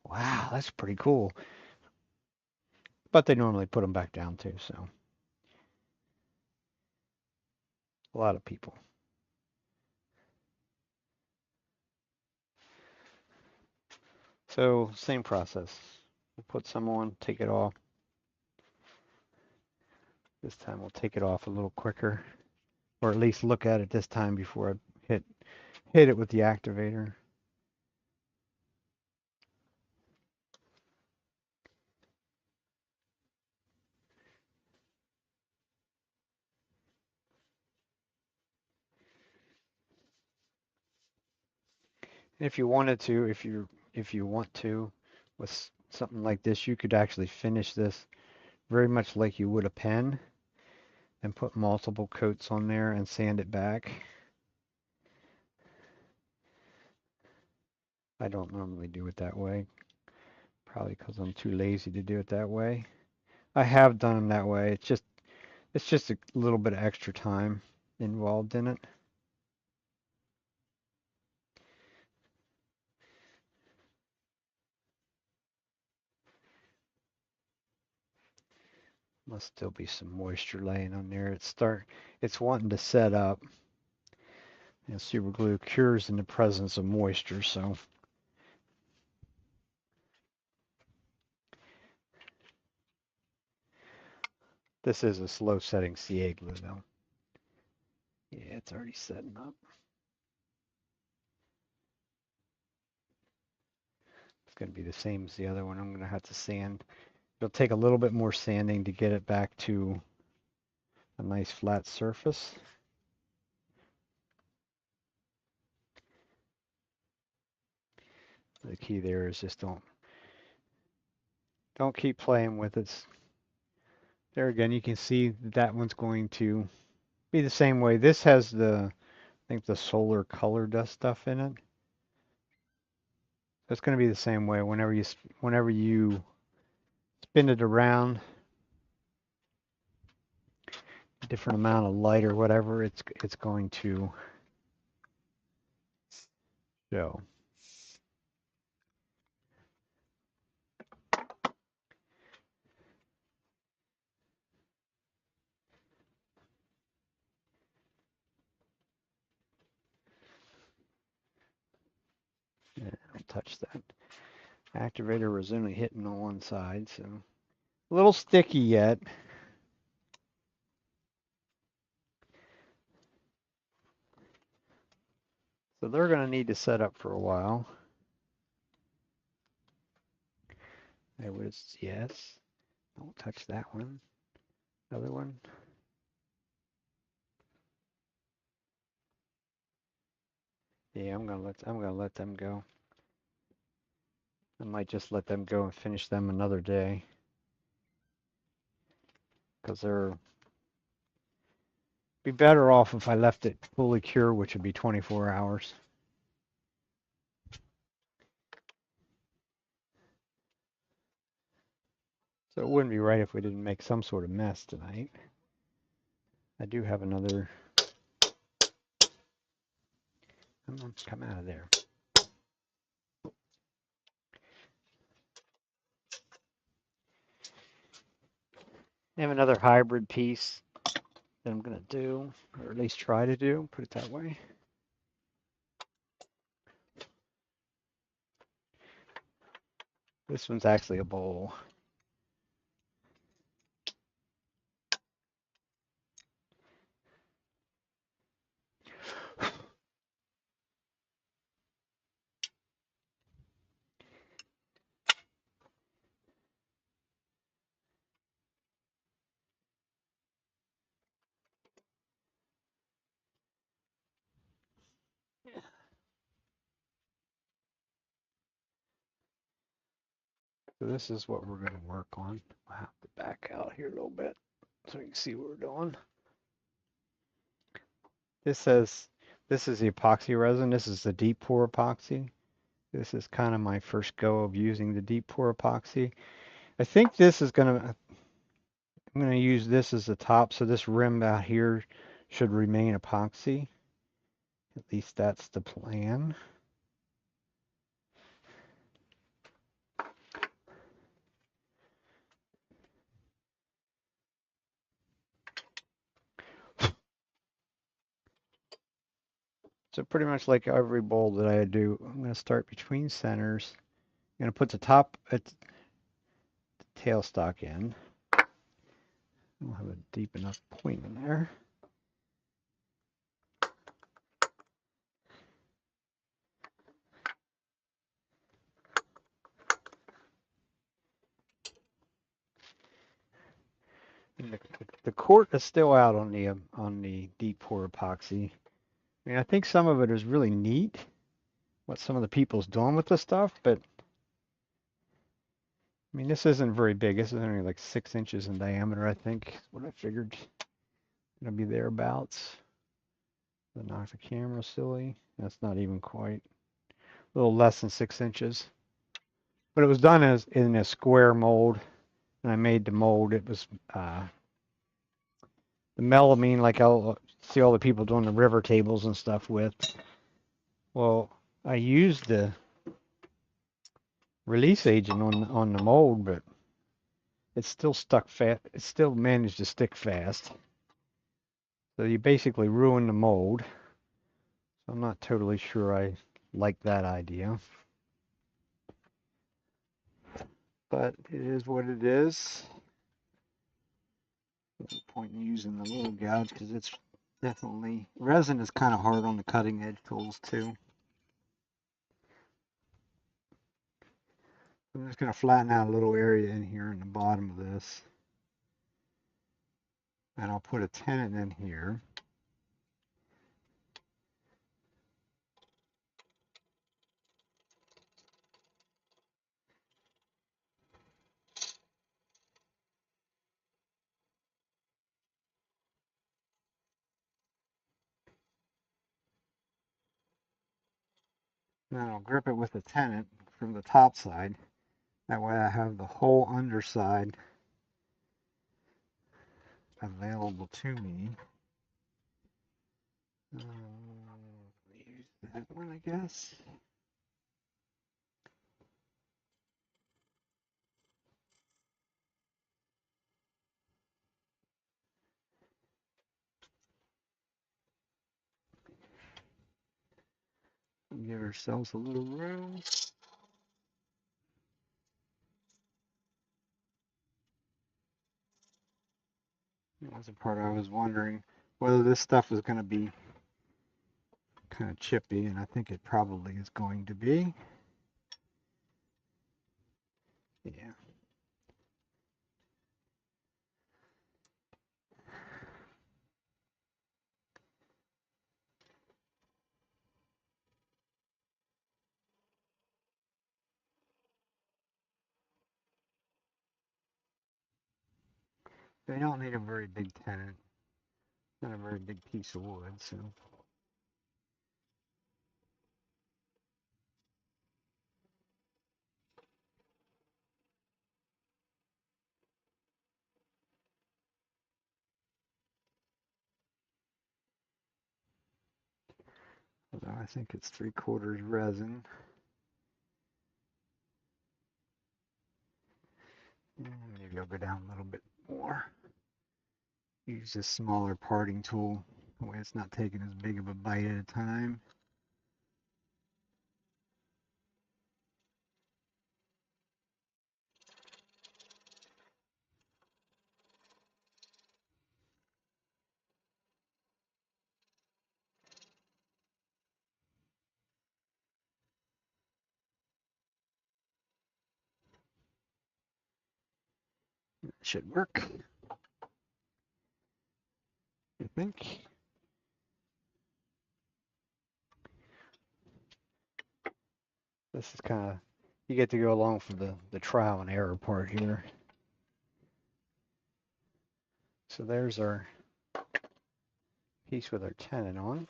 wow, that's pretty cool. But they normally put them back down too, so a lot of people. So same process. We'll put some on, take it off. This time we'll take it off a little quicker, or at least look at it this time before I hit it with the activator. If you wanted to, if you want to, with something like this, you could actually finish this very much like you would a pen and put multiple coats on there and sand it back. I don't normally do it that way, probably because I'm too lazy to do it that way. I have done them that way. It's just a little bit of extra time involved in it. Must still be some moisture laying on there. It's wanting to set up. And super glue cures in the presence of moisture, so this is a slow setting CA glue though. Yeah, it's already setting up. It's going to be the same as the other one. I'm going to have to sand. It'll take a little bit more sanding to get it back to a nice flat surface. The key there is just don't keep playing with it. There again, you can see that one's going to be the same way. This has I think the solar color dust stuff in it. So it's going to be the same way whenever you spin it around, different amount of light or whatever, it's going to show. Yeah, don't touch that. Activator was only hitting on one side, so a little sticky yet. So they're going to need to set up for a while. There was, yes. Don't touch that one. Other one. Yeah, I'm gonna let them go. I might just let them go and finish them another day, because they're be better off if I left it fully cured, which would be 24 hours. So it wouldn't be right if we didn't make some sort of mess tonight. I do have another. Come out of there. I have another hybrid piece that I'm going to do, or at least try to do, put it that way. This one's actually a bowl. So this is what we're going to work on. I'll have to back out here a little bit so you can see what we're doing. This is the epoxy resin. This is the deep pour epoxy. This is kind of my first go of using the deep pour epoxy. I think I'm going to use this as the top, so this rim out here should remain epoxy. At least that's the plan. So pretty much like every bowl that I do, I'm going to start between centers. I'm going to put the tailstock in. I don't have a deep enough point in there. And the court is still out on the deep pour epoxy. I mean, I think some of it is really neat, what some of the people's doing with the stuff, but I mean, this isn't very big. This is only like 6 inches in diameter, I think, is what I figured. Gonna be thereabouts. That knocked the camera silly. That's not even quite. A little less than 6 inches. But it was done as in a square mold, and I made the mold. It was the melamine, like I'll see all the people doing the river tables and stuff with. Well, I used the release agent on the mold, but it still stuck fast. It still managed to stick fast. So you basically ruin the mold. So I'm not totally sure I like that idea. But it is what it is. There's no point in using the little gouge because it's definitely, resin is kind of hard on the cutting edge tools too. I'm just going to flatten out a little area in here in the bottom of this. And I'll put a tenon in here. And then I'll grip it with a tenon from the top side. That way I have the whole underside available to me. Use that one, I guess. Give ourselves a little room. That was the part I was wondering whether this stuff was going to be kind of chippy, and I think it probably is going to be. Yeah. They don't need a very big tenon, not a very big piece of wood, so. Although I think it's 3/4 resin. Maybe I'll go down a little bit more. Use this smaller parting tool. That way it's not taking as big of a bite at a time. It should work, I think. This is kind of, you get to go along for the trial and error part here. So there's our piece with our tenon on.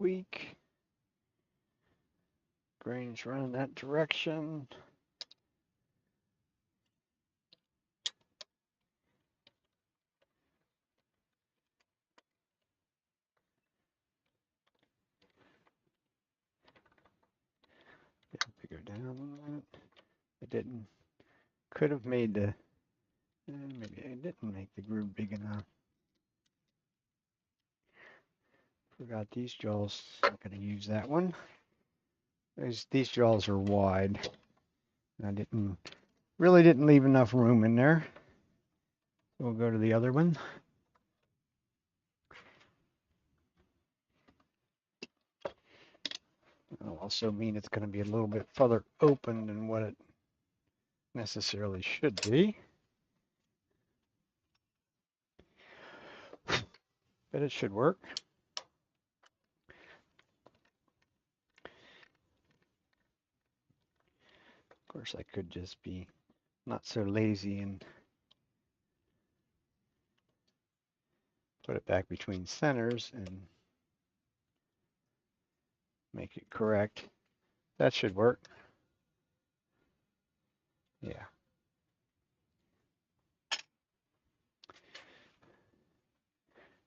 Weak. Grains run in that direction. down on that. It didn't. Could have made the. Maybe I didn't make the groove big enough. Forgot these jaws. Not going to use that one. These jaws are wide. I really didn't leave enough room in there. We'll go to the other one. That'll also mean it's going to be a little bit further open than what it necessarily should be. But it should work. Of course, I could just be not so lazy and put it back between centers and make it correct. That should work. Yeah.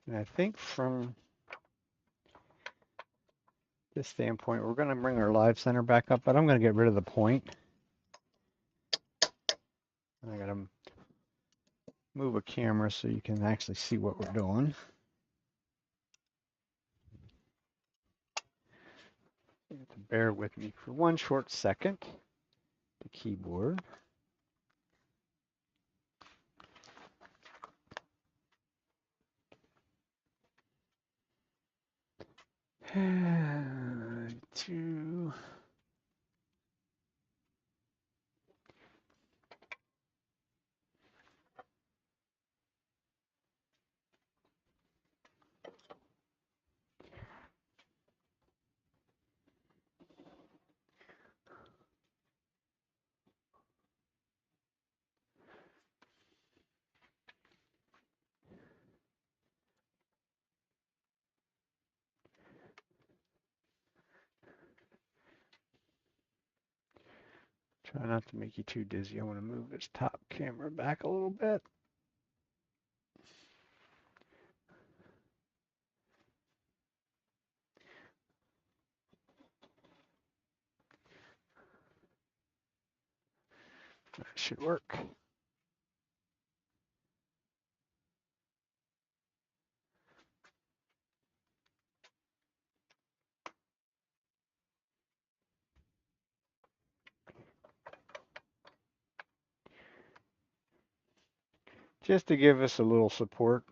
And I think from this standpoint, we're going to bring our live center back up, but I'm going to get rid of the point. I got to move a camera so you can actually see what we're doing. You have to bear with me for one short second. The keyboard. Two. Try not to make you too dizzy. I want to move this top camera back a little bit. That should work. Just to give us a little support.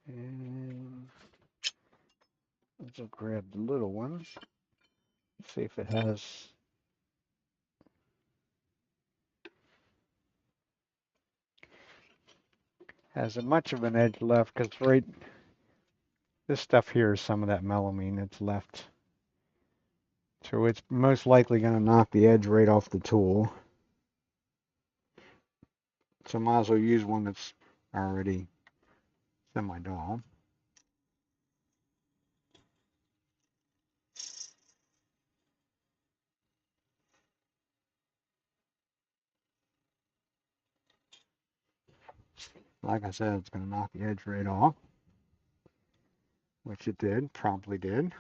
And let's grab the little one. See if it has much of an edge left, because right, this stuff here is some of that melamine that's left. So it's most likely going to knock the edge right off the tool. So I might as well use one that's already semi-dull. Like I said, it's going to knock the edge right off, which it did, promptly did.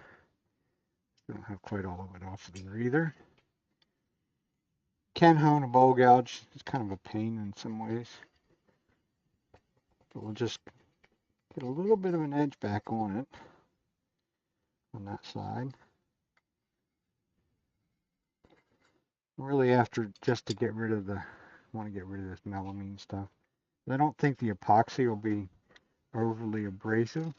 Don't have quite all of it off there either. Can hone a bowl gouge. It's kind of a pain in some ways. But we'll just get a little bit of an edge back on it, on that side. Really after, just to get rid of want to get rid of this melamine stuff. I don't think the epoxy will be overly abrasive.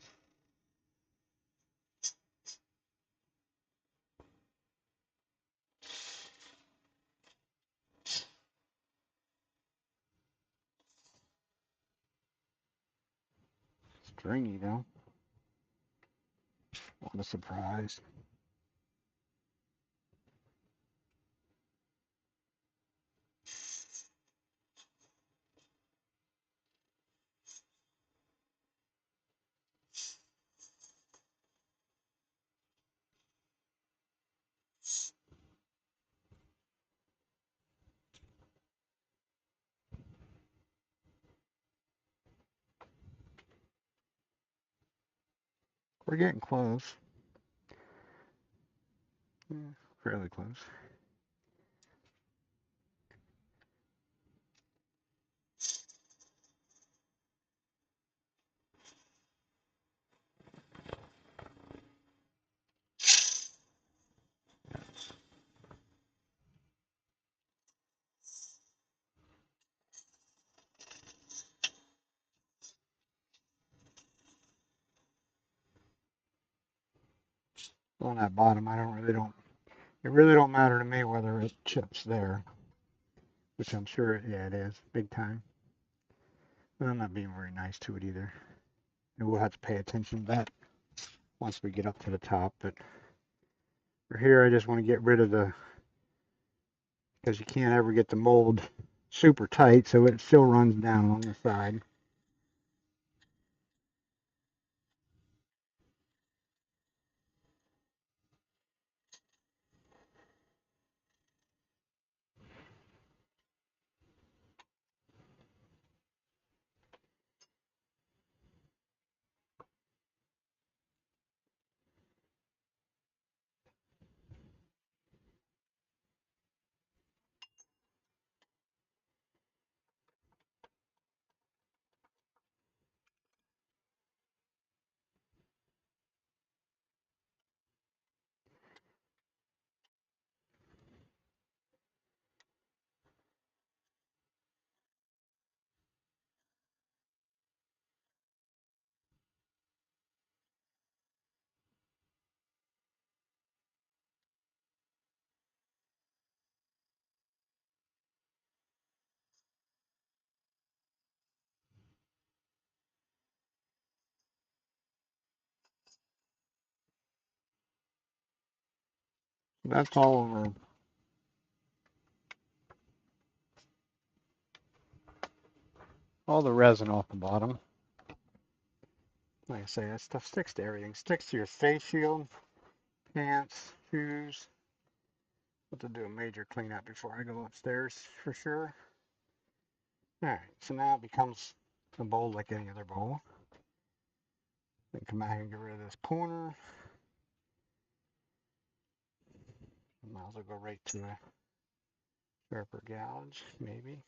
Stringy though. What a surprise. We're getting close. Yeah, fairly close. On that bottom, it really don't matter to me whether it chips there, which I'm sure, yeah, it is, big time. But I'm not being very nice to it either. And we'll have to pay attention to that once we get up to the top. But for here, I just want to get rid of because you can't ever get the mold super tight, so it still runs down along the side. That's All the resin off the bottom. like I say, that stuff sticks to everything. Sticks to your face shield, pants, shoes. Have to do a major cleanup before I go upstairs for sure. Alright, so now it becomes a bowl like any other bowl. Then come out here and get rid of this corner. Might as well go right to a sharper gouge, maybe.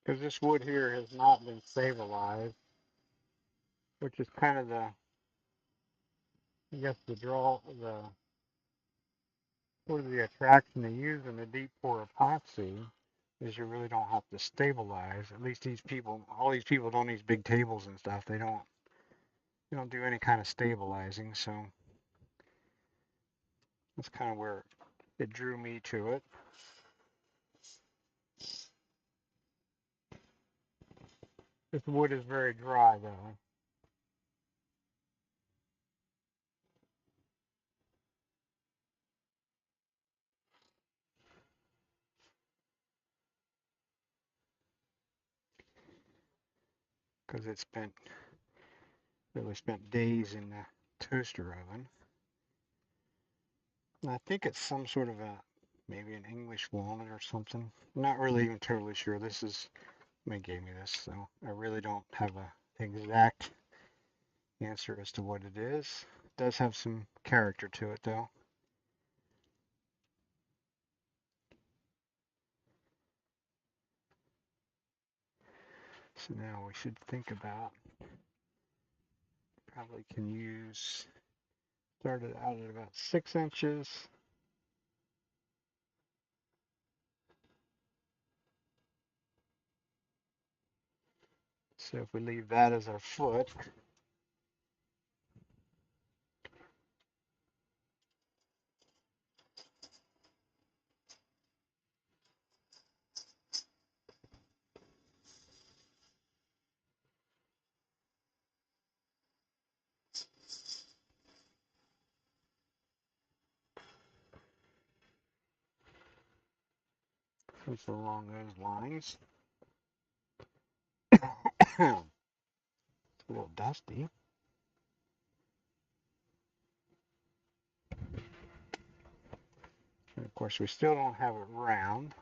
Because this wood here has not been stabilized, which is kind of I guess the attraction to using the deep pour epoxy is you really don't have to stabilize. At least all these people on these big tables and stuff, they don't do any kind of stabilizing. So that's kind of where it drew me to it. This wood is very dry though, because it's really spent days in the toaster oven. And I think it's some sort of maybe an English walnut or something. I'm not really even totally sure. They gave me this, so I really don't have a exact answer as to what it is. It does have some character to it though. So now we should think about, probably can use, started out at about 6 inches. So if we leave that as our foot, something along those lines. It's a little dusty. And of course, we still don't have it round.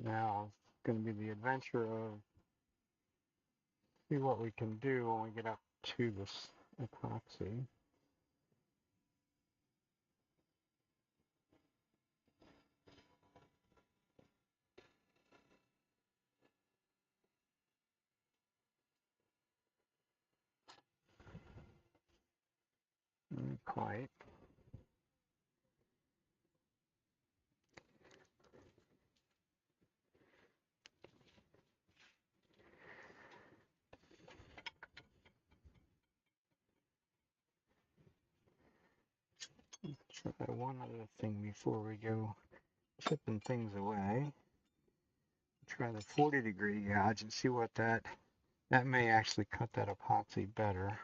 Now it's going to be the adventure of see what we can do when we get up to this epoxy. Not quite. Try one other thing before we go chipping things away. Try the 40-degree gouge and see what that may actually cut that epoxy better.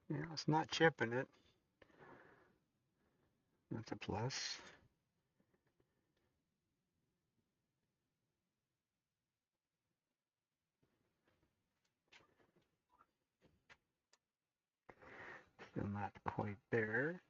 Yeah, it's not chipping it. That's a plus. Still not quite there.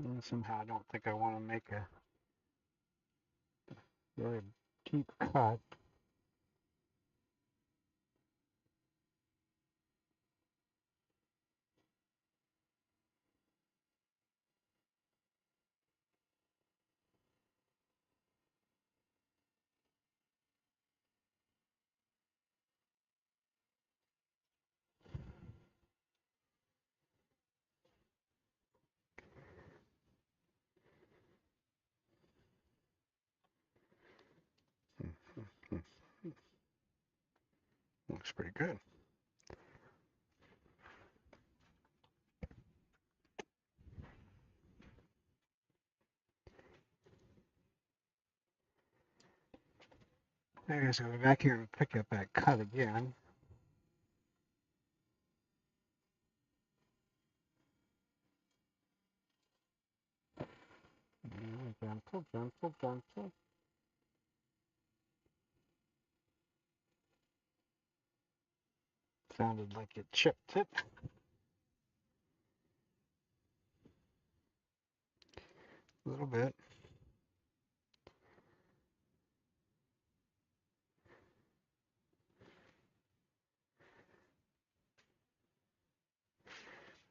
And somehow I don't think I want to make a very deep cut. Looks pretty good. Okay, so we're back here and pick up that cut again. Gentle, gentle, gentle. Sounded like it chipped it. A little bit.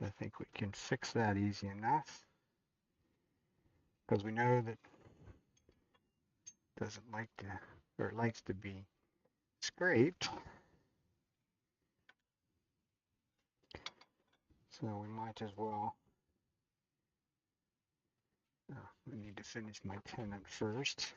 I think we can fix that easy enough because we know that it doesn't like to, or it likes to be scraped. So we might as well. Oh, I need to finish my tenant first.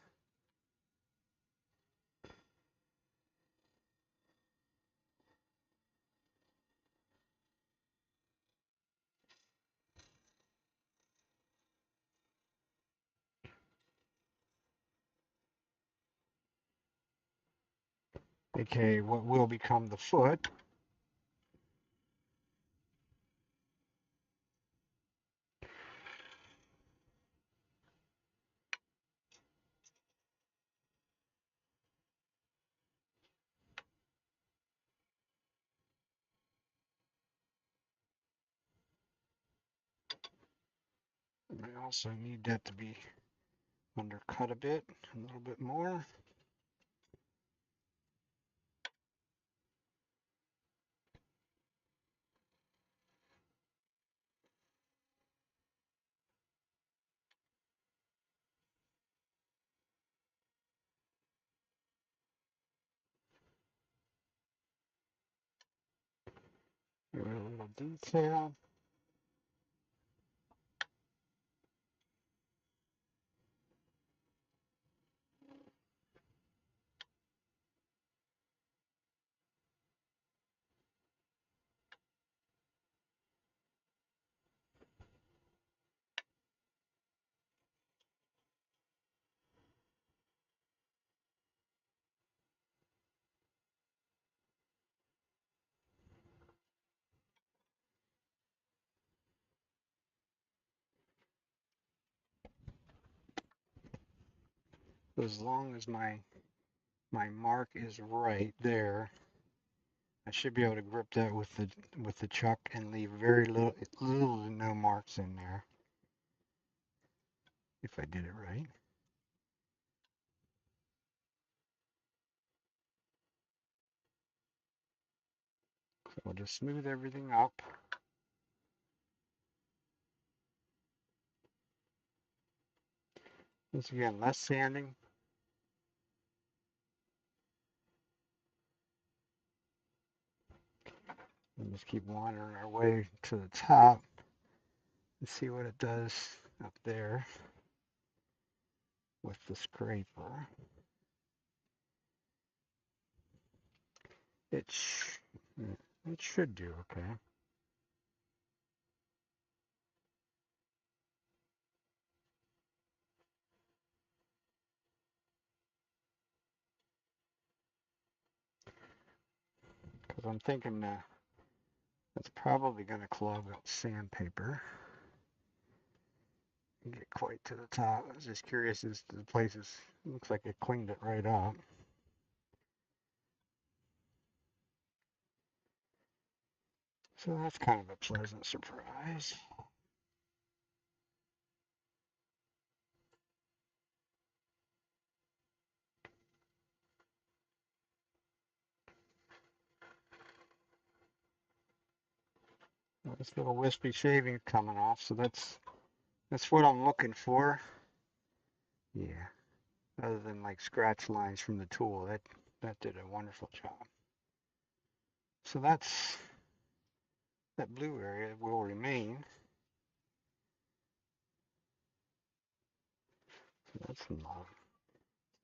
Okay, what will become the foot. I also need that to be undercut a bit, a little bit more. Give it a little detail. As long as my mark is right there, I should be able to grip that with the chuck and leave very little to no marks in there if I did it right. So we'll just smooth everything up. Once again, less sanding. And just keep wandering our way to the top and see what it does up there with the scraper. It, sh it should do okay. Because I'm thinking that's probably going to clog up sandpaper and get quite to the top. I was just curious as to the places. It looks like it cleaned it right up. So that's kind of a pleasant surprise. Well, this little wispy shaving coming off, so that's what I'm looking for. Yeah, other than like scratch lines from the tool, that did a wonderful job. So that blue area will remain. So that's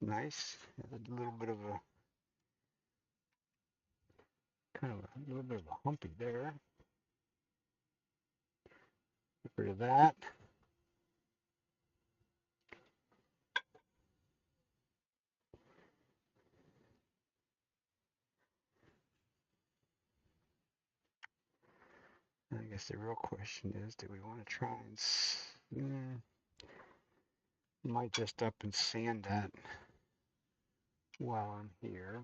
nice. A little bit of a kind of a little bit of a humpy there. Get rid of that. I guess the real question is, do we want to try and might just up and sand that while I'm here.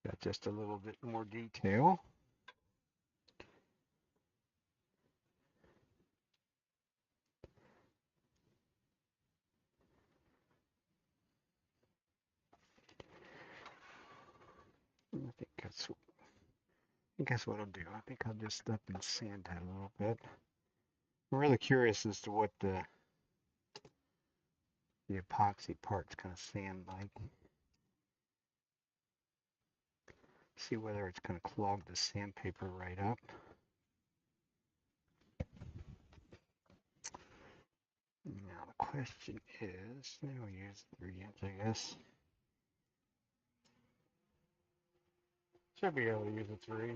Got just a little bit more detail. I guess what I'll do. I think I'll just up and sand that a little bit. I'm really curious as to what the epoxy part's gonna sand like. See whether it's gonna clog the sandpaper right up. Now the question is, we'll use 3-inch, I guess. Should be able to use a 3.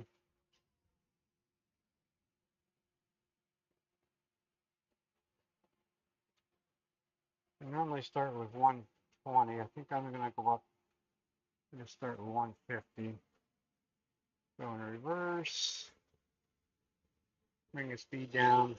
I normally start with 120. I think I'm gonna go up. I'm gonna start with 150. Go in reverse. Bring the speed down.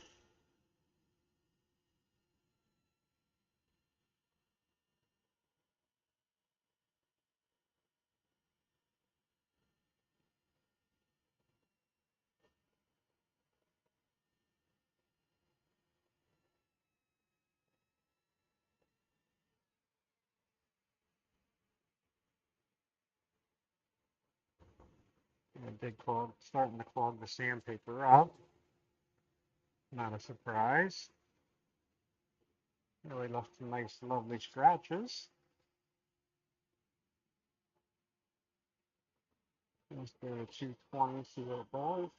And it did clog, starting to clog the sandpaper up. Not a surprise. Really left some nice, lovely scratches. Let's go to 220, see what it does.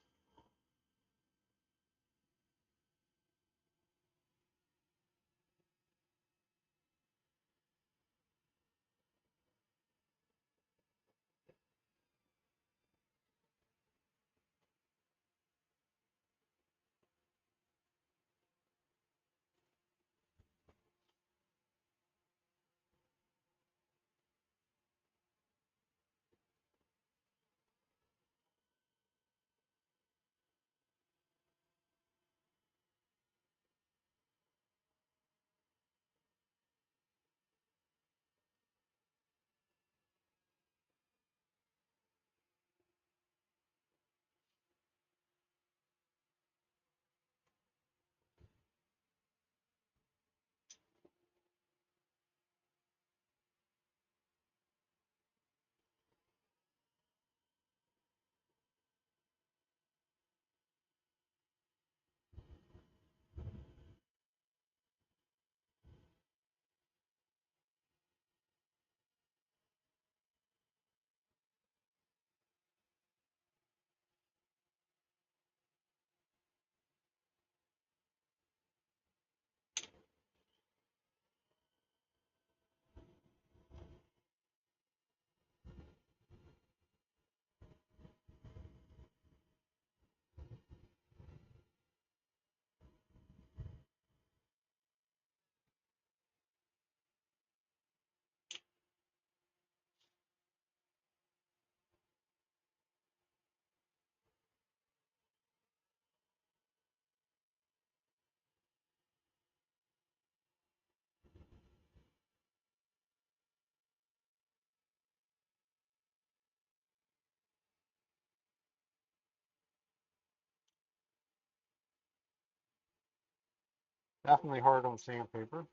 Definitely hard on sandpaper.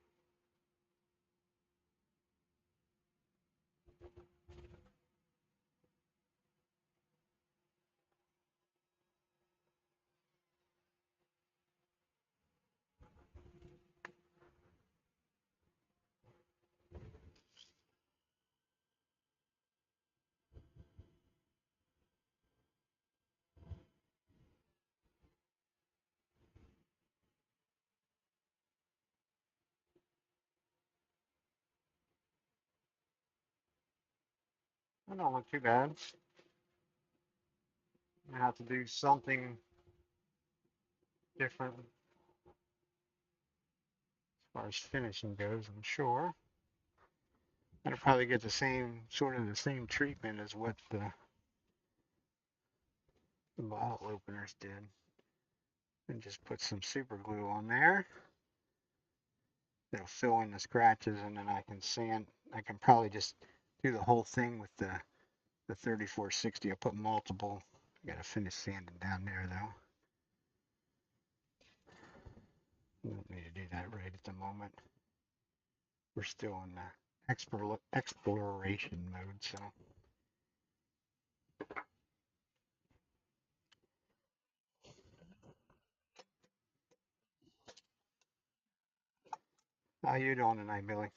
That don't look too bad. I have to do something different as far as finishing goes, I'm sure. I'll probably get the same, sort of the same treatment as what the bottle openers did. And just put some super glue on there. It'll fill in the scratches and then I can sand. I can probably just do the whole thing with the 3460. I'll put multiple. I gotta finish sanding down there though. I don't need to do that right at the moment. We're still in the exploration mode, so. How you doing tonight, Billy?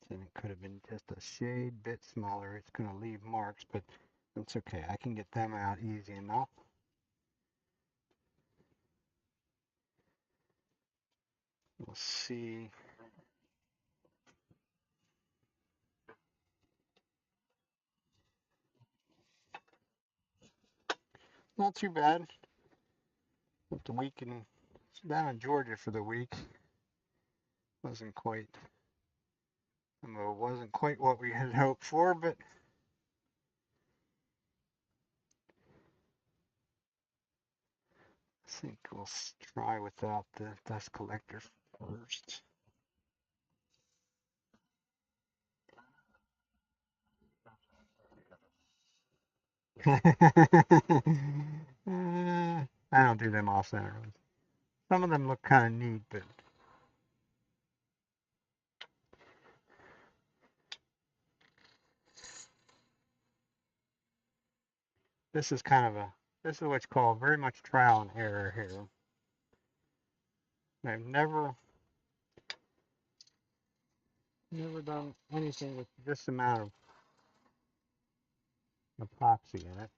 Then it could have been just a shade bit smaller. It's gonna leave marks, but that's okay. I can get them out easy enough. We'll see. Not too bad. With the week in down in Georgia for the week wasn't quite. Well, it wasn't quite what we had hoped for, but I think we'll try without the dust collector first. I don't do them off center. Some of them look kind of neat, but this is kind of this is what's called very much trial and error here. I've never done anything with this amount of epoxy in it.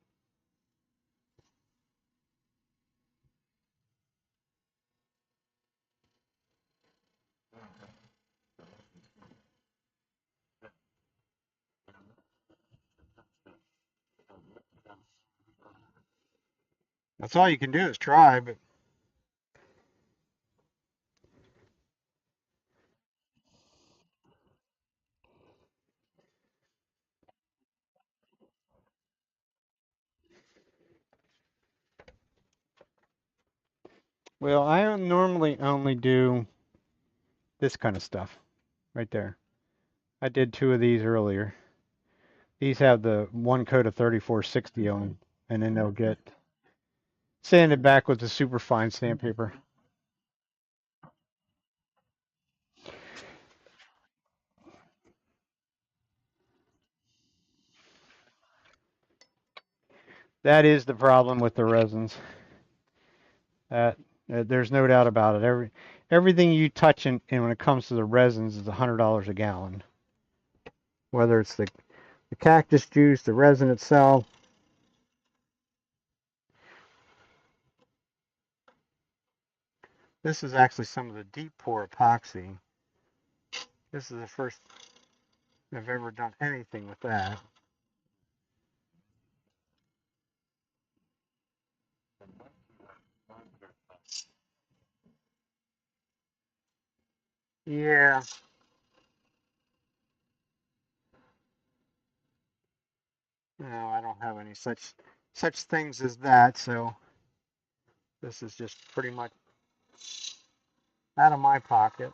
That's all you can do is try, but well, I normally only do this kind of stuff right there. I did two of these earlier. These have the one coat of 3460 on, and then they'll get sanded back with the super fine sandpaper. That is the problem with the resins. That there's no doubt about it. Everything you touch and when it comes to the resins is $100 a gallon. Whether it's the cactus juice, the resin itself. This is actually some of the deep pour epoxy. This is the first I've ever done anything with that. Yeah, no, I don't have any such things as that, so this is just pretty much out of my pocket.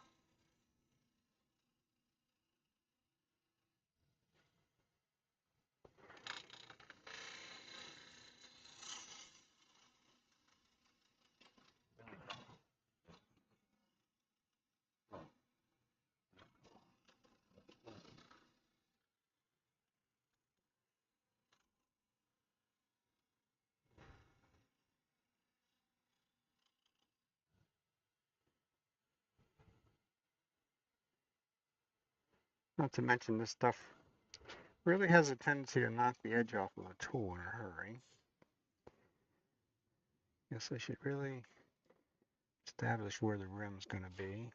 Not to mention this stuff really has a tendency to knock the edge off of a tool in a hurry. Guess I should really establish where the rim's going to be.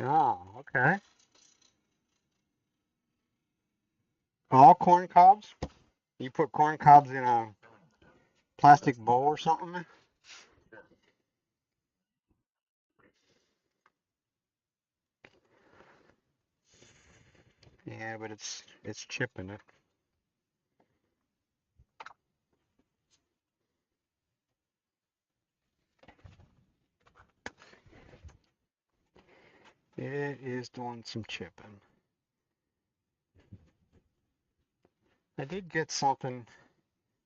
Oh, okay. All corn cobs? You put corn cobs in a plastic bowl or something? Yeah, but it's chipping it. It is doing some chipping. I did get something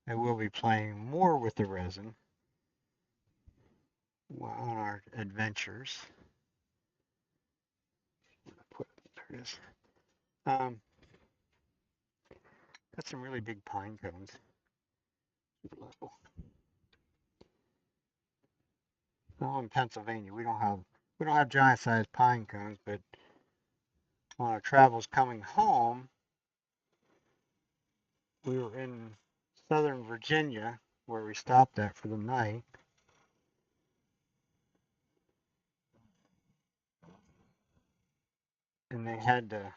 I will be playing more with the resin on our adventures. There it is. Um, got some really big pine cones. Well, in Pennsylvania, we don't have giant-sized pine cones, but on our travels coming home, we were in southern Virginia where we stopped at for the night. And they had to,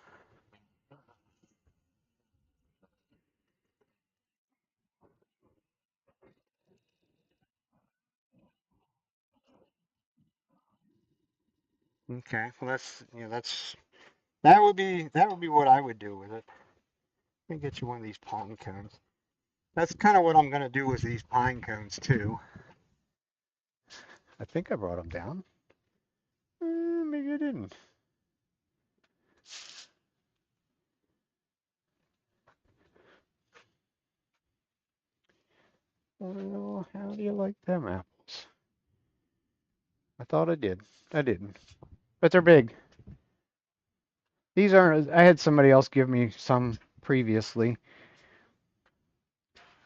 okay, well that would be what I would do with it. Let me get you one of these pine cones. That's kind of what I'm going to do with these pine cones too. I think I brought them down. Maybe I didn't. Well, how do you like them apples? I thought I did. I didn't. But they're big. These aren't, I had somebody else give me some previously.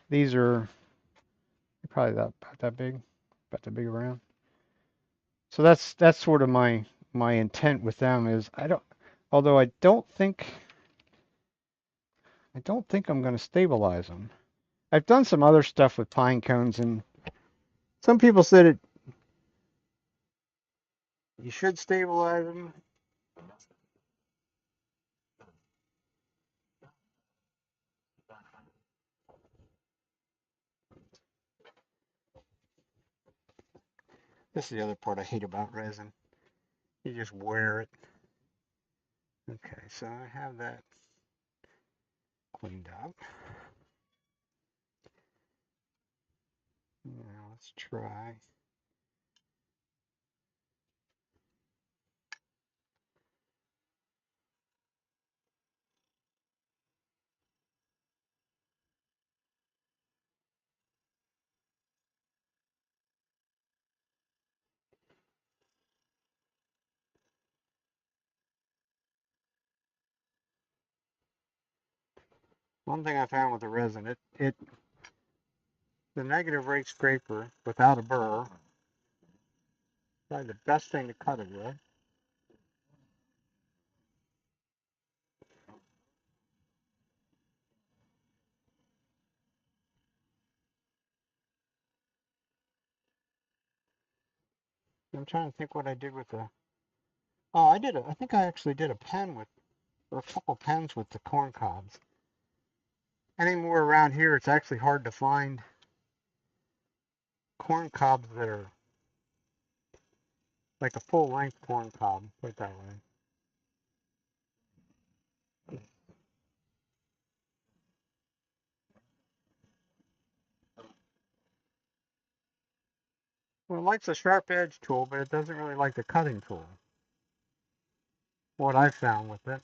These are probably about that big, about that big around. So that's sort of my intent with them is although I don't think I'm going to stabilize them. I've done some other stuff with pine cones, and some people said you should stabilize them. This is the other part I hate about resin. You just wear it. Okay, so I have that cleaned up. Now let's try. One thing I found with the resin, the negative rate scraper without a burr, probably the best thing to cut it with. I'm trying to think what I did with the. Oh, I think I actually did a pen with, or a couple pens with the corn cobs. Anymore around here, it's actually hard to find corn cobs that are like a full length corn cob, put it that way. Well, it likes a sharp edge tool, but it doesn't really like the cutting tool. What I found with it.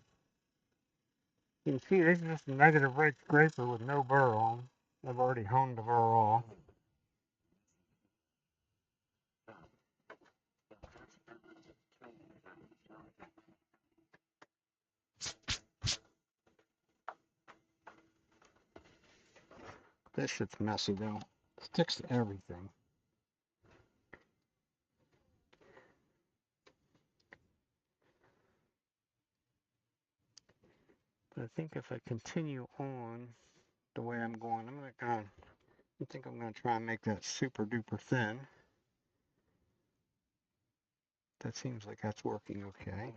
You can see this is just a negative rate scraper with no burr on. I've already honed the burr off. This shit's messy though. It sticks to everything. But I think if I continue on the way I'm going, I think I'm gonna try and make that super duper thin. That seems like that's working okay.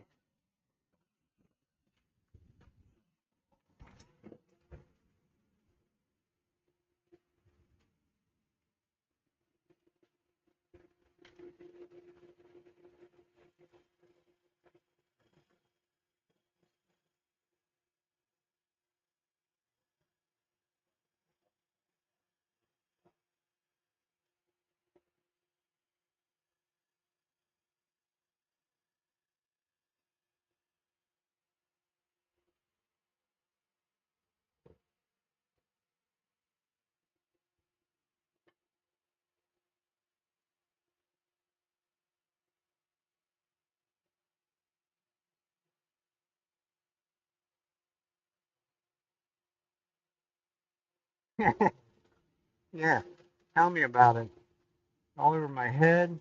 Yeah, tell me about it. All over my head.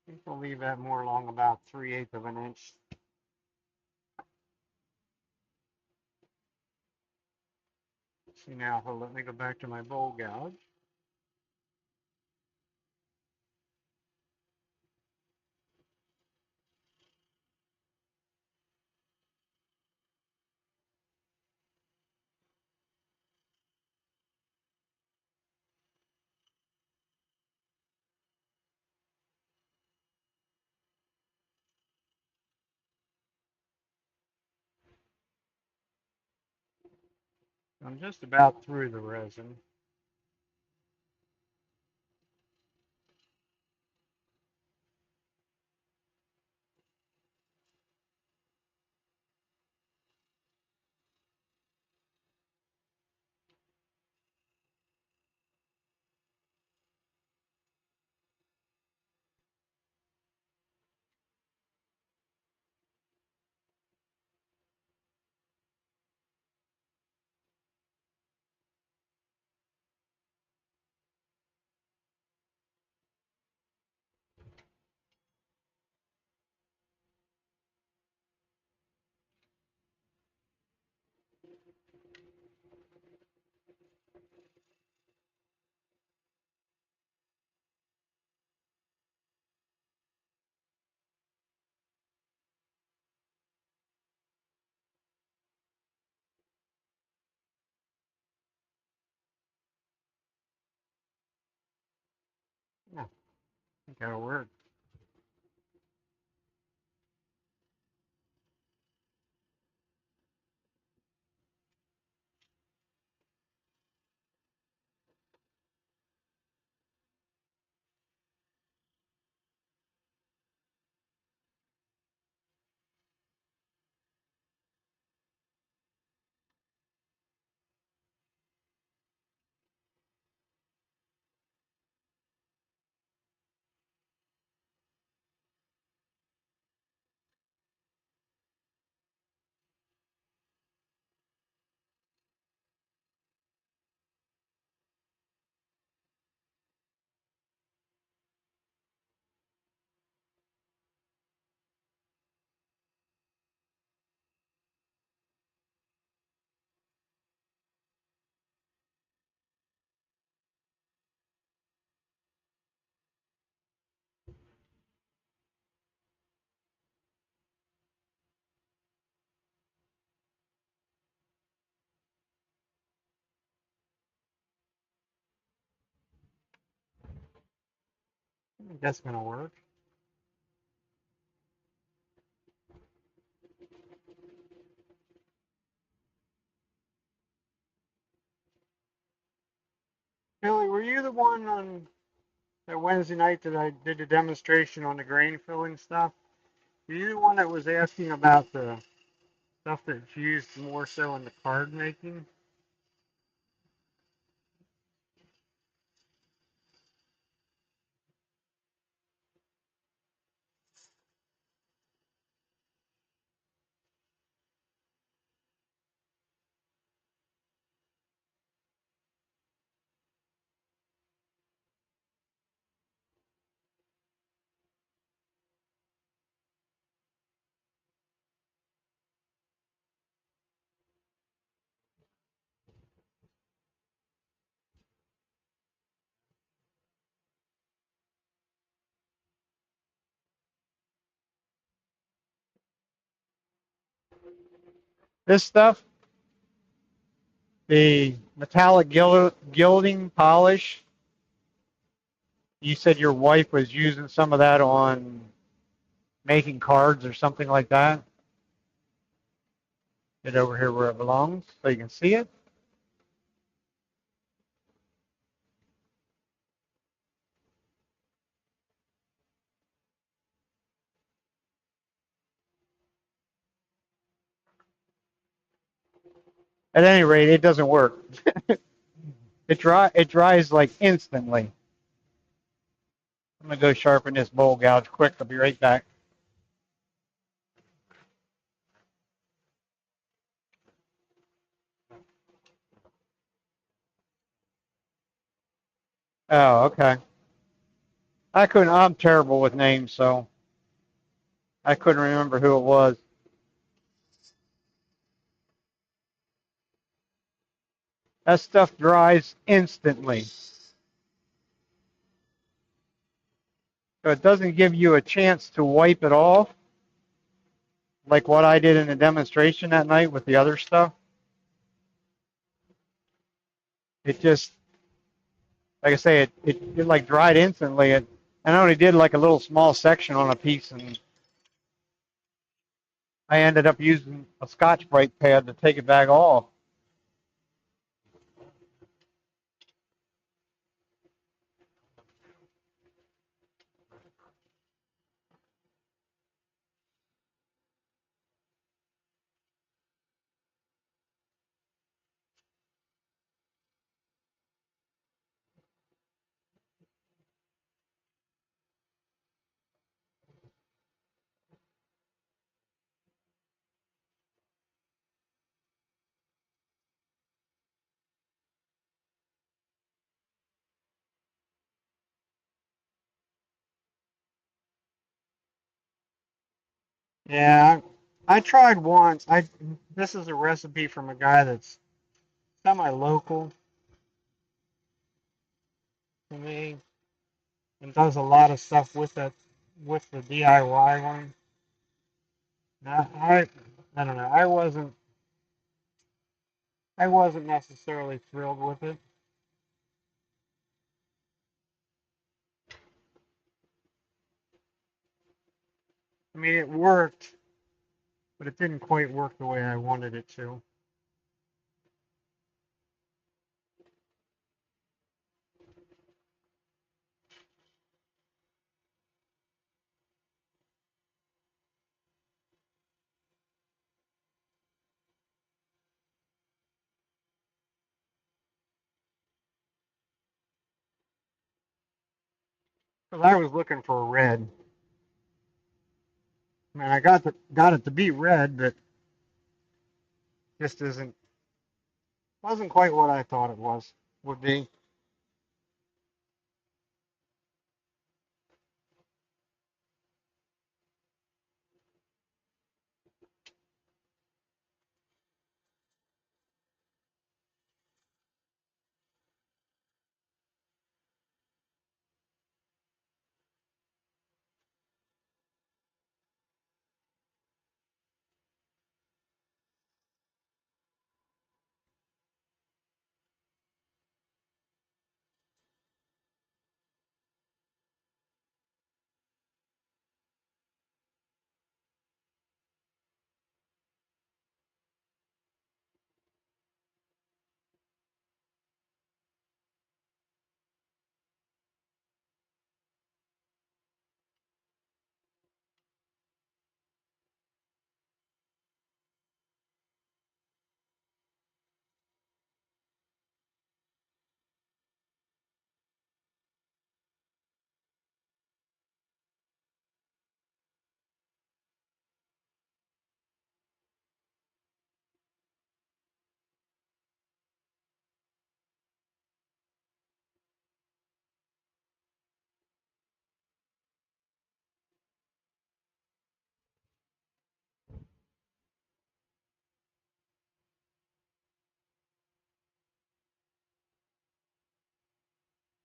I think we'll leave that more along about 3/8 of an inch. See now if it'll let me go back to my bowl gouge. I'm just about through the resin. Yeah, I think that'll work. I think that's gonna work. Billy, were you the one on that Wednesday night that I did the demonstration on the grain filling stuff? Were you the one that was asking about the stuff that's used more so in the card making? This stuff, the metallic gilding polish, you said your wife was using some of that on making cards or something like that. Get over here where it belongs so you can see it. At any rate, it doesn't work. It dries like instantly. I'm gonna go sharpen this bowl gouge quick. I'll be right back. Oh, okay. I couldn't. I'm terrible with names, so I couldn't remember who it was. That stuff dries instantly, so it doesn't give you a chance to wipe it off, like what I did in the demonstration that night with the other stuff. It just, like I say, it like dried instantly. And I only did like a little small section on a piece, and I ended up using a Scotch Brite pad to take it back off. Yeah, I tried once. This is a recipe from a guy that's semi-local to me and does a lot of stuff with the DIY one. I don't know. I wasn't necessarily thrilled with it. I mean, it worked, but it didn't quite work the way I wanted it to. Because I was looking for a red. I mean, I got it to be red, but just isn't wasn't quite what I thought it would be.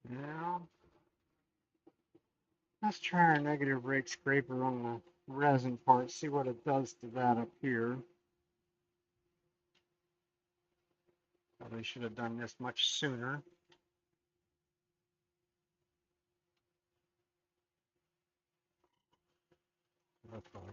Now, let's try our negative rake scraper on the resin part, see what it does to that up here. Probably should have done this much sooner. Hopefully.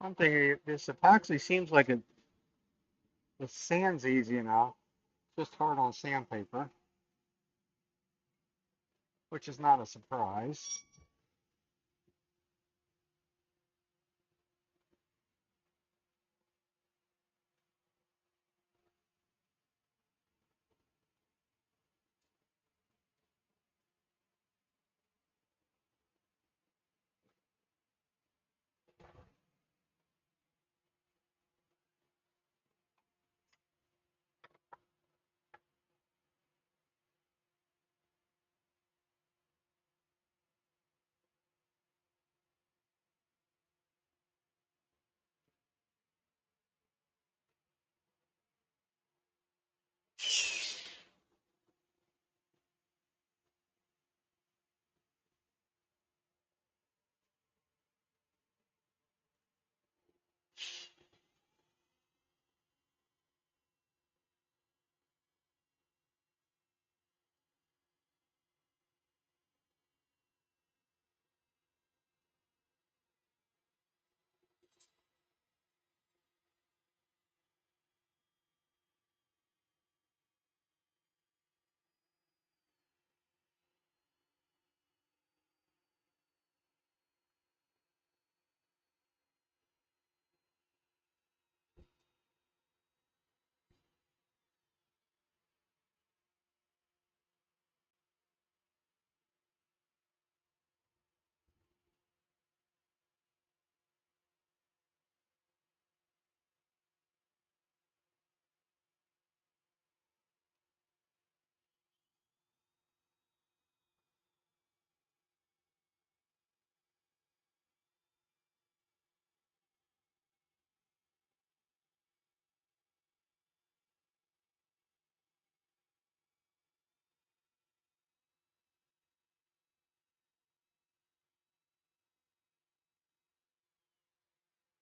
One thing, this epoxy seems like it sands easy enough, just hard on sandpaper, which is not a surprise.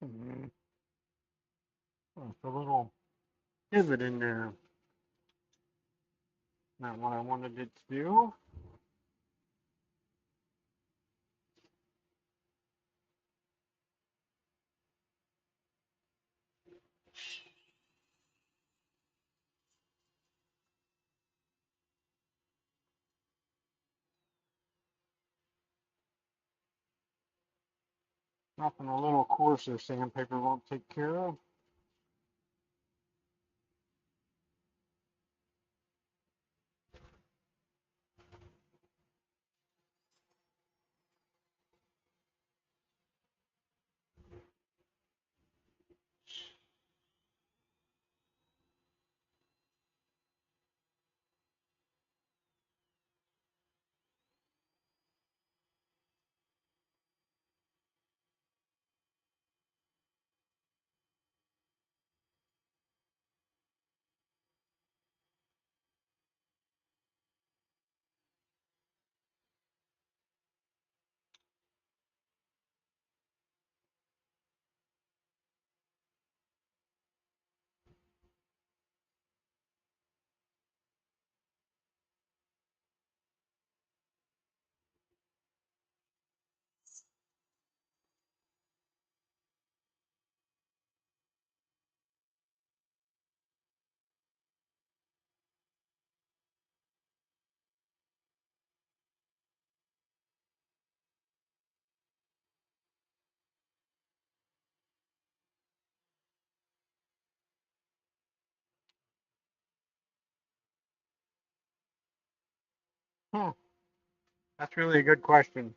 Mm, there's a little pivot in there. Not what I wanted it to do. Nothing a little coarser sandpaper won't take care of. Huh. That's really a good question.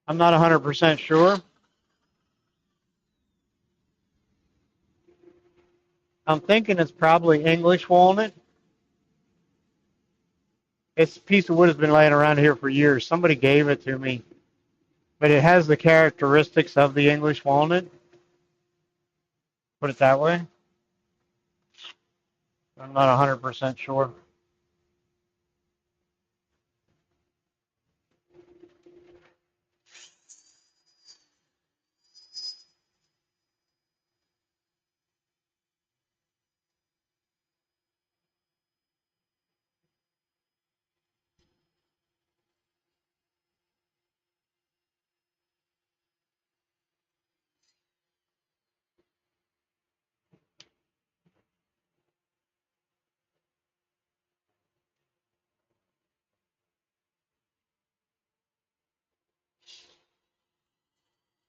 I'm not 100% sure. I'm thinking it's probably English walnut. This piece of wood has been laying around here for years. Somebody gave it to me, but it has the characteristics of the English walnut. Put it that way. I'm not 100% sure.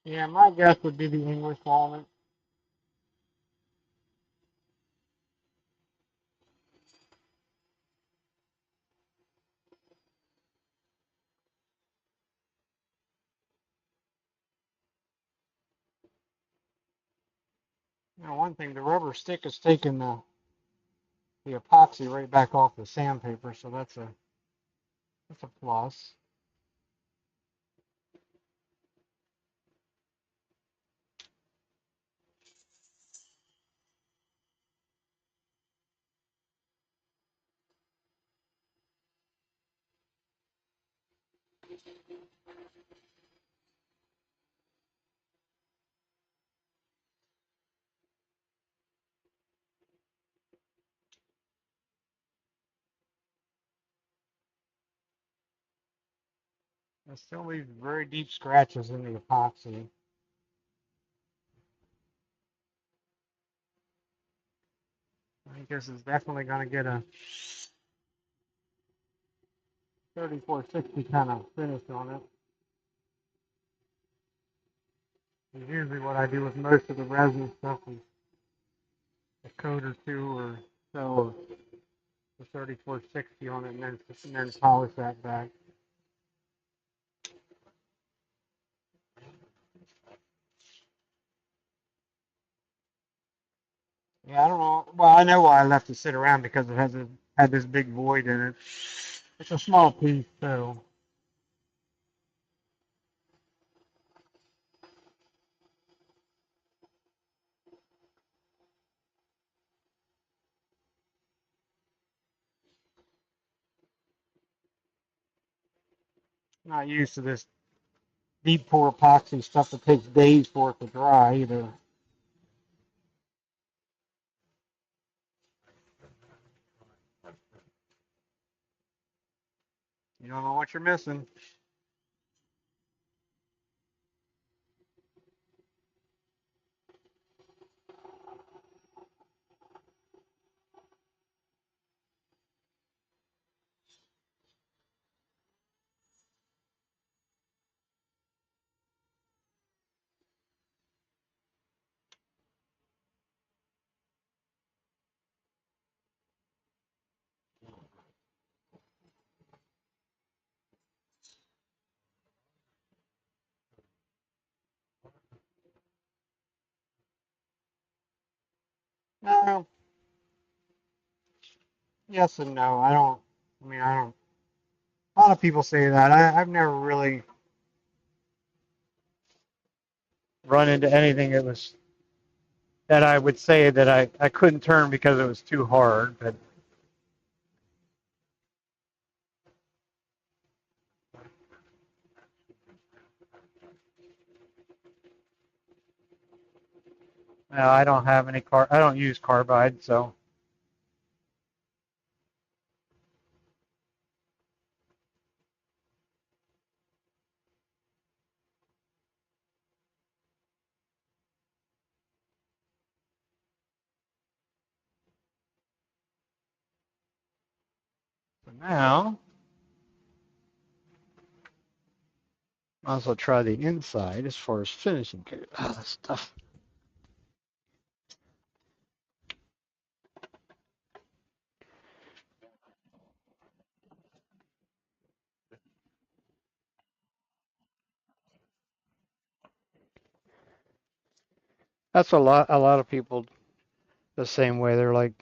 Yeah, my guess would be the English walnut. You know, one thing, the rubber stick is taking the epoxy right back off the sandpaper, so that's a plus. It still leaves very deep scratches in the epoxy. I guess it's definitely going to get a 3460 kind of finish on it. It's usually what I do with most of the resin stuff is a coat or two or so of the 3460 on it and then polish that back. Yeah, I don't know. Well, I know why I left it sit around because it had this big void in it. It's a small piece, so I'm not used to this deep pour epoxy stuff that takes days for it to dry either. You don't know what you're missing. No, yes and no. I don't. I mean, I don't. A lot of people say that. I've never really run into anything that I would say that I couldn't turn because it was too hard. But no, I don't have any car. I don't use carbide, so for now, I'll also try the inside as far as finishing this stuff. That's a lot of people the same way. They're like,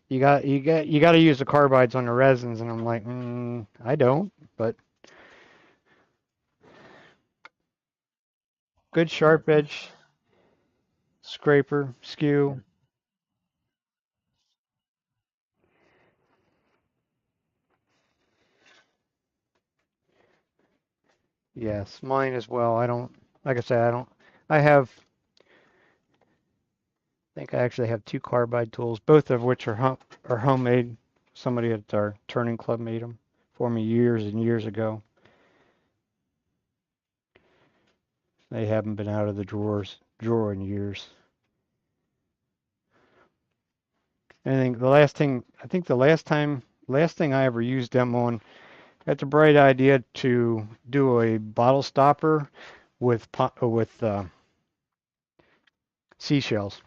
you got to use the carbides on the resins, and I'm like, I don't. But good sharp edge scraper skew. Yes, mine as well. I don't, like I said, I don't. I have, I think I actually have two carbide tools, both of which are homemade. Somebody at our turning club made them for me years and years ago. They haven't been out of the drawer in years. And I think last thing I ever used them on, I had the bright idea to do a bottle stopper with seashells.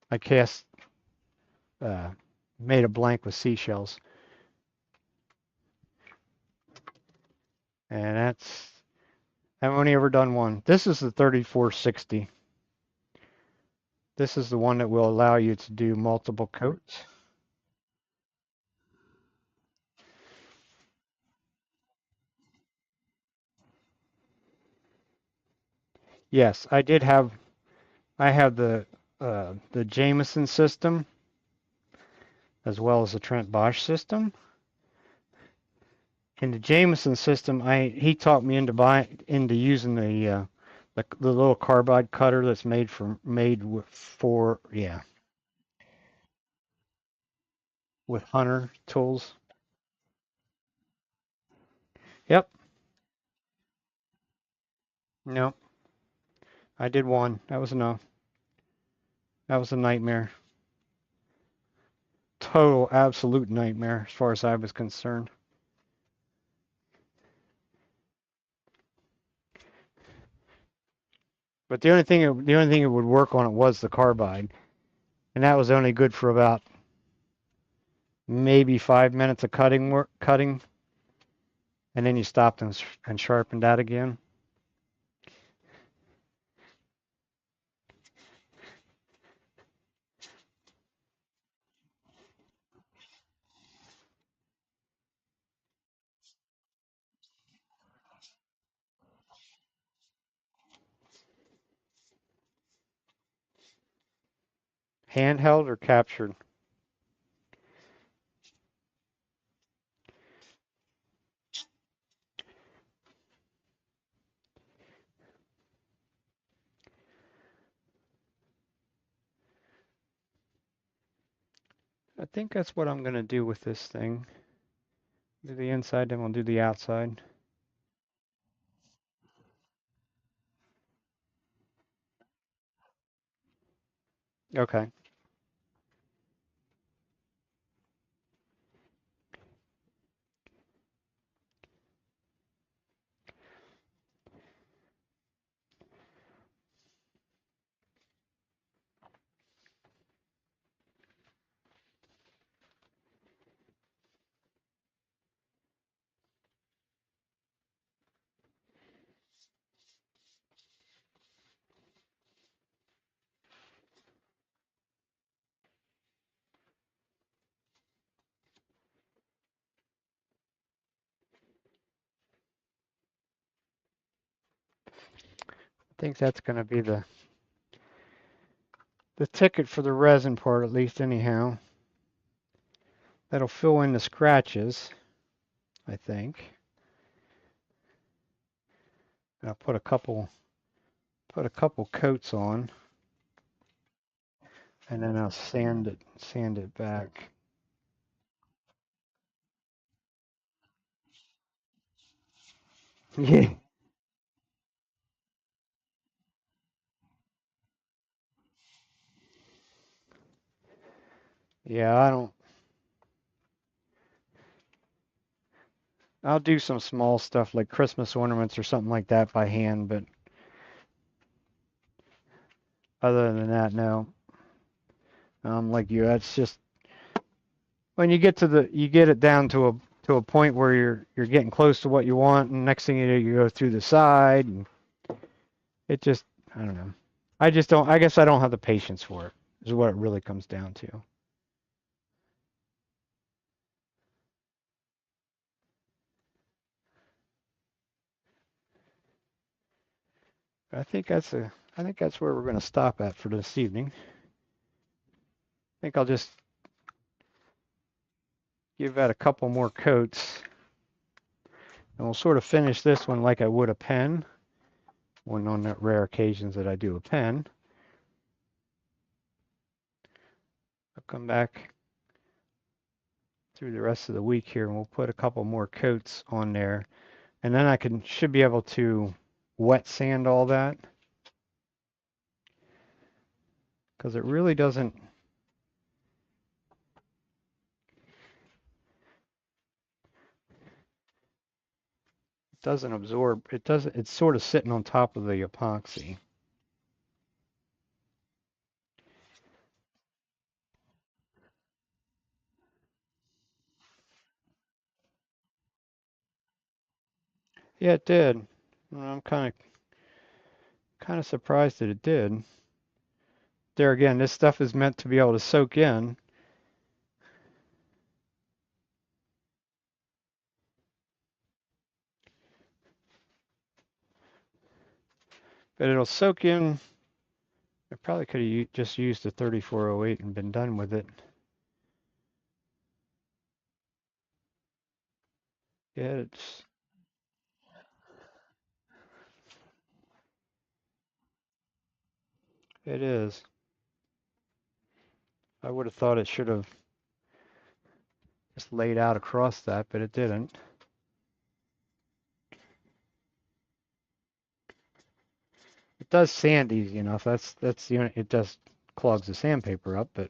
I uh, made a blank with seashells, and I've only ever done one. This is the 3460. This is the one that will allow you to do multiple coats. Yes, I have the Jameson system as well as the Trent Bosch system. In the Jameson system, I he taught me into using the little carbide cutter that's made for yeah with Hunter tools. Yep. No, I did one. That was enough. That was a nightmare. Total absolute nightmare as far as I was concerned. But the only thing that would work on it was the carbide, and that was only good for about maybe 5 minutes of cutting, and then you stopped and sharpened that again. Handheld or captured? I think that's what I'm going to do with this thing. Do the inside, then we'll do the outside. Okay. I think that's going to be the ticket for the resin part, at least anyhow. That'll fill in the scratches, I think. And I'll put a couple coats on, and then I'll sand it back. Yeah. Yeah, I don't. I'll do some small stuff like Christmas ornaments or something like that by hand, but other than that, no. Like you, that's just when you get to you get it down to a point where you're getting close to what you want, and next thing you know, you go through the side, and it just, I don't know. I just don't. I guess I don't have the patience for it. Is what it really comes down to. I think that's where we're going to stop at for this evening. I think I'll just give that a couple more coats, and we'll sort of finish this one like I would a pen, when on the rare occasions that I do a pen. I'll come back through the rest of the week here, and we'll put a couple more coats on there, and then I should be able to wet sand all that, because it really doesn't absorb. It doesn't. It's sort of sitting on top of the epoxy. Yeah, it did. I'm kind of surprised that it did. There again, this stuff is meant to be able to soak in, but it'll soak in. I probably could have just used the 3408 and been done with it. Yeah, it is. I would have thought it should have just laid out across that, but it didn't. It does sand easy enough. That's the only, it just clogs the sandpaper up, but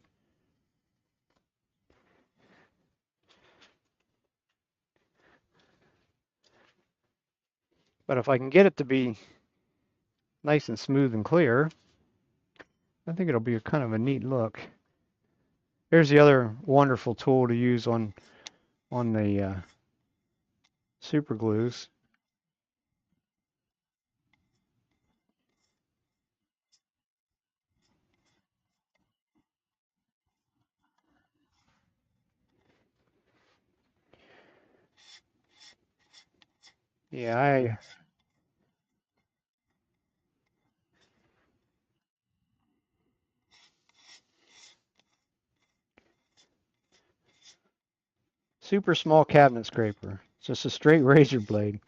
if I can get it to be nice and smooth and clear, I think it'll be a kind of a neat look. Here's the other wonderful tool to use on the super glues. Yeah, I super small cabinet scraper. It's just a straight razor blade.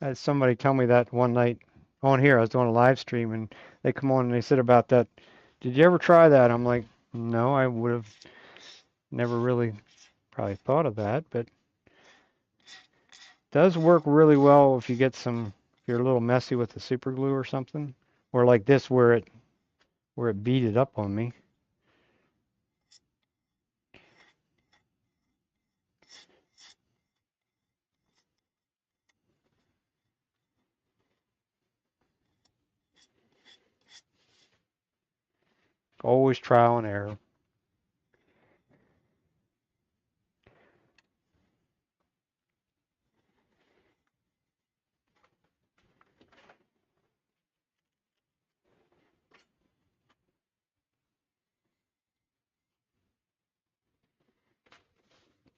I had somebody tell me that one night on here. I was doing a live stream and they come on and they said about that. Did you ever try that? I'm like, No, I would have never really probably thought of that, but it does work really well if you get some, if you're a little messy with the super glue or something, or like this where it beat it up on me. Always trial and error.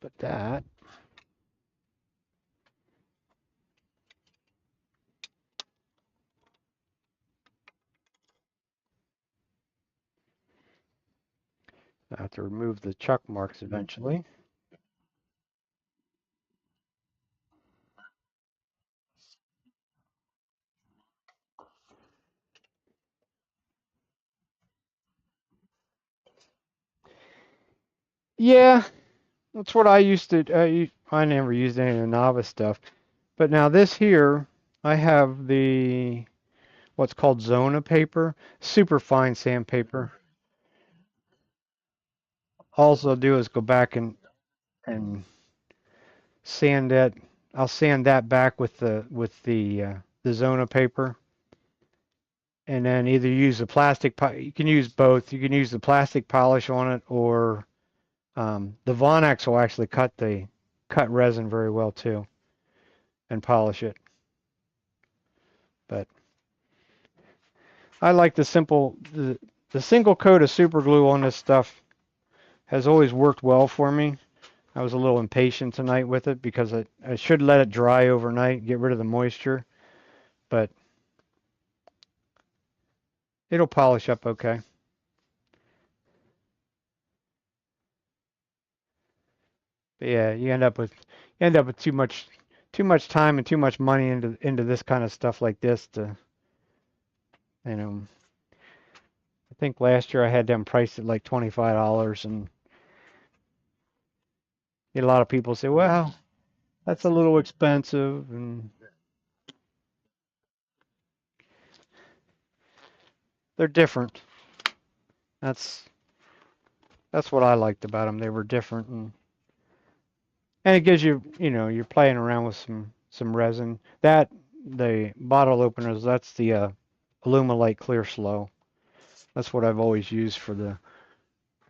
But that, I have to remove the chuck marks eventually. Yeah, that's what I used to. I never used any of the novice stuff. But now this here, I have the what's called Zona paper, super fine sandpaper. All I'll do is go back and sand that. I'll sand that back with the Zona paper, and then either use the plastic. You can use both. You can use the plastic polish on it, or the Vonex will actually cut resin very well too and polish it. But I like the single coat of super glue on this stuff has always worked well for me. I was a little impatient tonight with it because I should let it dry overnight, get rid of the moisture, but it'll polish up okay. But yeah, you end up with too much time and too much money into this kind of stuff like this to you know I think last year I had them priced at like $25 and a lot of people say, well, that's a little expensive and they're different. That's that's what I liked about them. They were different and it gives you're playing around with some resin. That the bottle openers, that's the Alumilite Clear Slow. That's what I've always used for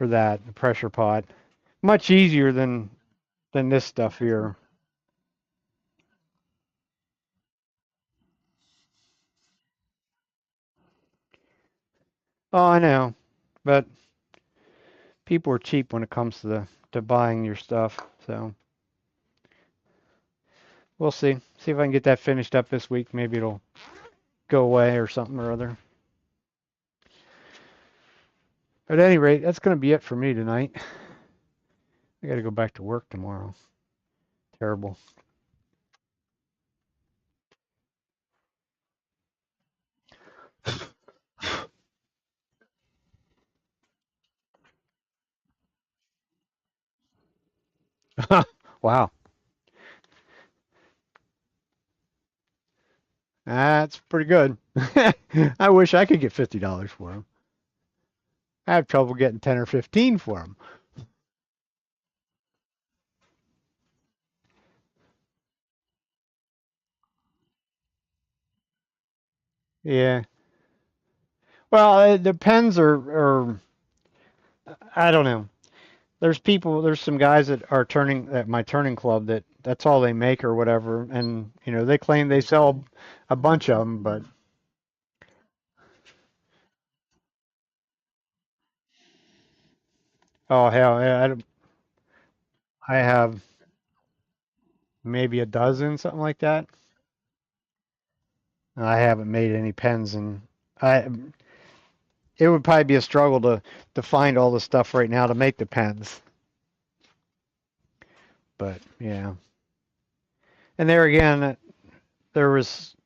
that the pressure pot. Much easier than this stuff here. Oh, I know, but people are cheap when it comes to buying your stuff. So we'll see. See if I can get that finished up this week. Maybe it'll go away or something or other. At any rate, that's going to be it for me tonight. I got to go back to work tomorrow. Terrible. Wow. That's pretty good. I wish I could get $50 for them. I have trouble getting 10 or 15 for them. Yeah. Well, the pens are I don't know. There's some guys that are turning at my turning club that's all they make or whatever, and they claim they sell a bunch of them, but oh hell, yeah, I have maybe a dozen, something like that. I haven't made any pens, and I it would probably be a struggle to find all the stuff right now to make the pens. But yeah, and there again, there was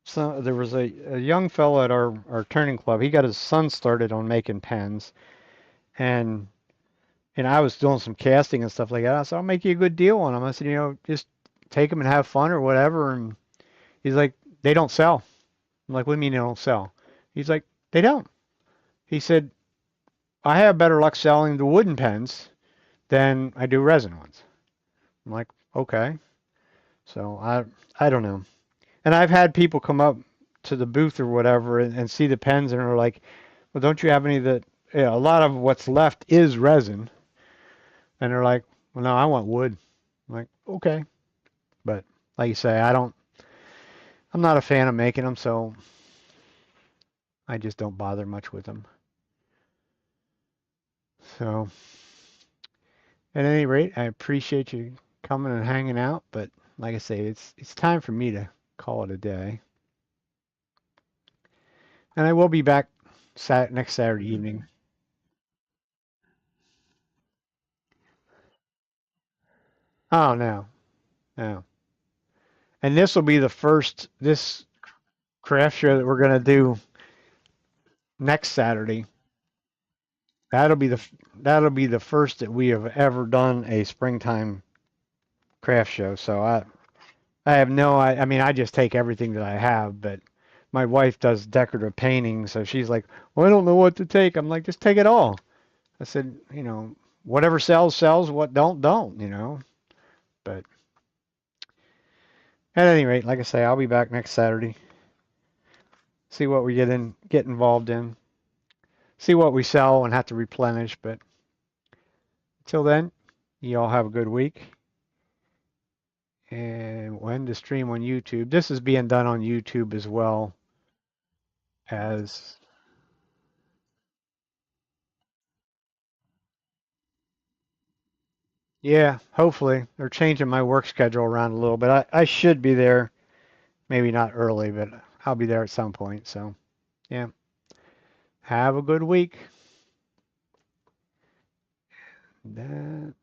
So there was a young fellow at our turning club. He got his son started on making pens, and I was doing some casting and stuff like that. I said, I'll make you a good deal on them. I said, just take them and have fun or whatever. And he's like, they don't sell. I'm like, what do you mean they don't sell? He's like, they don't. He said, I have better luck selling the wooden pens than I do resin ones. I'm like, okay. So I don't know. And I've had people come up to the booth or whatever and see the pens and are like, well, don't you have any that, yeah, a lot of what's left is resin. And they're like, well, no, I want wood. I'm like, okay. But like you say, I'm not a fan of making them, so I just don't bother much with them. So at any rate, I appreciate you coming and hanging out, but like I say, it's time for me to call it a day. And I will be back next Saturday evening. Oh no, no. And this will be this craft show that we're gonna do next Saturday. That'll be the that'll be the first that we have ever done a springtime craft show. So I have no I mean I just take everything that I have, but my wife does decorative painting, so she's like, "Well, I don't know what to take." I'm like, "Just take it all." I said, whatever sells sells, what don't. But at any rate, like I say, I'll be back next Saturday. See what we get involved in. See what we sell and have to replenish, but until then, you all have a good week. And we'll end the stream on YouTube. This is being done on YouTube as well as, yeah, hopefully. They're changing my work schedule around a little bit. I should be there, maybe not early, but I'll be there at some point. So, yeah, have a good week. That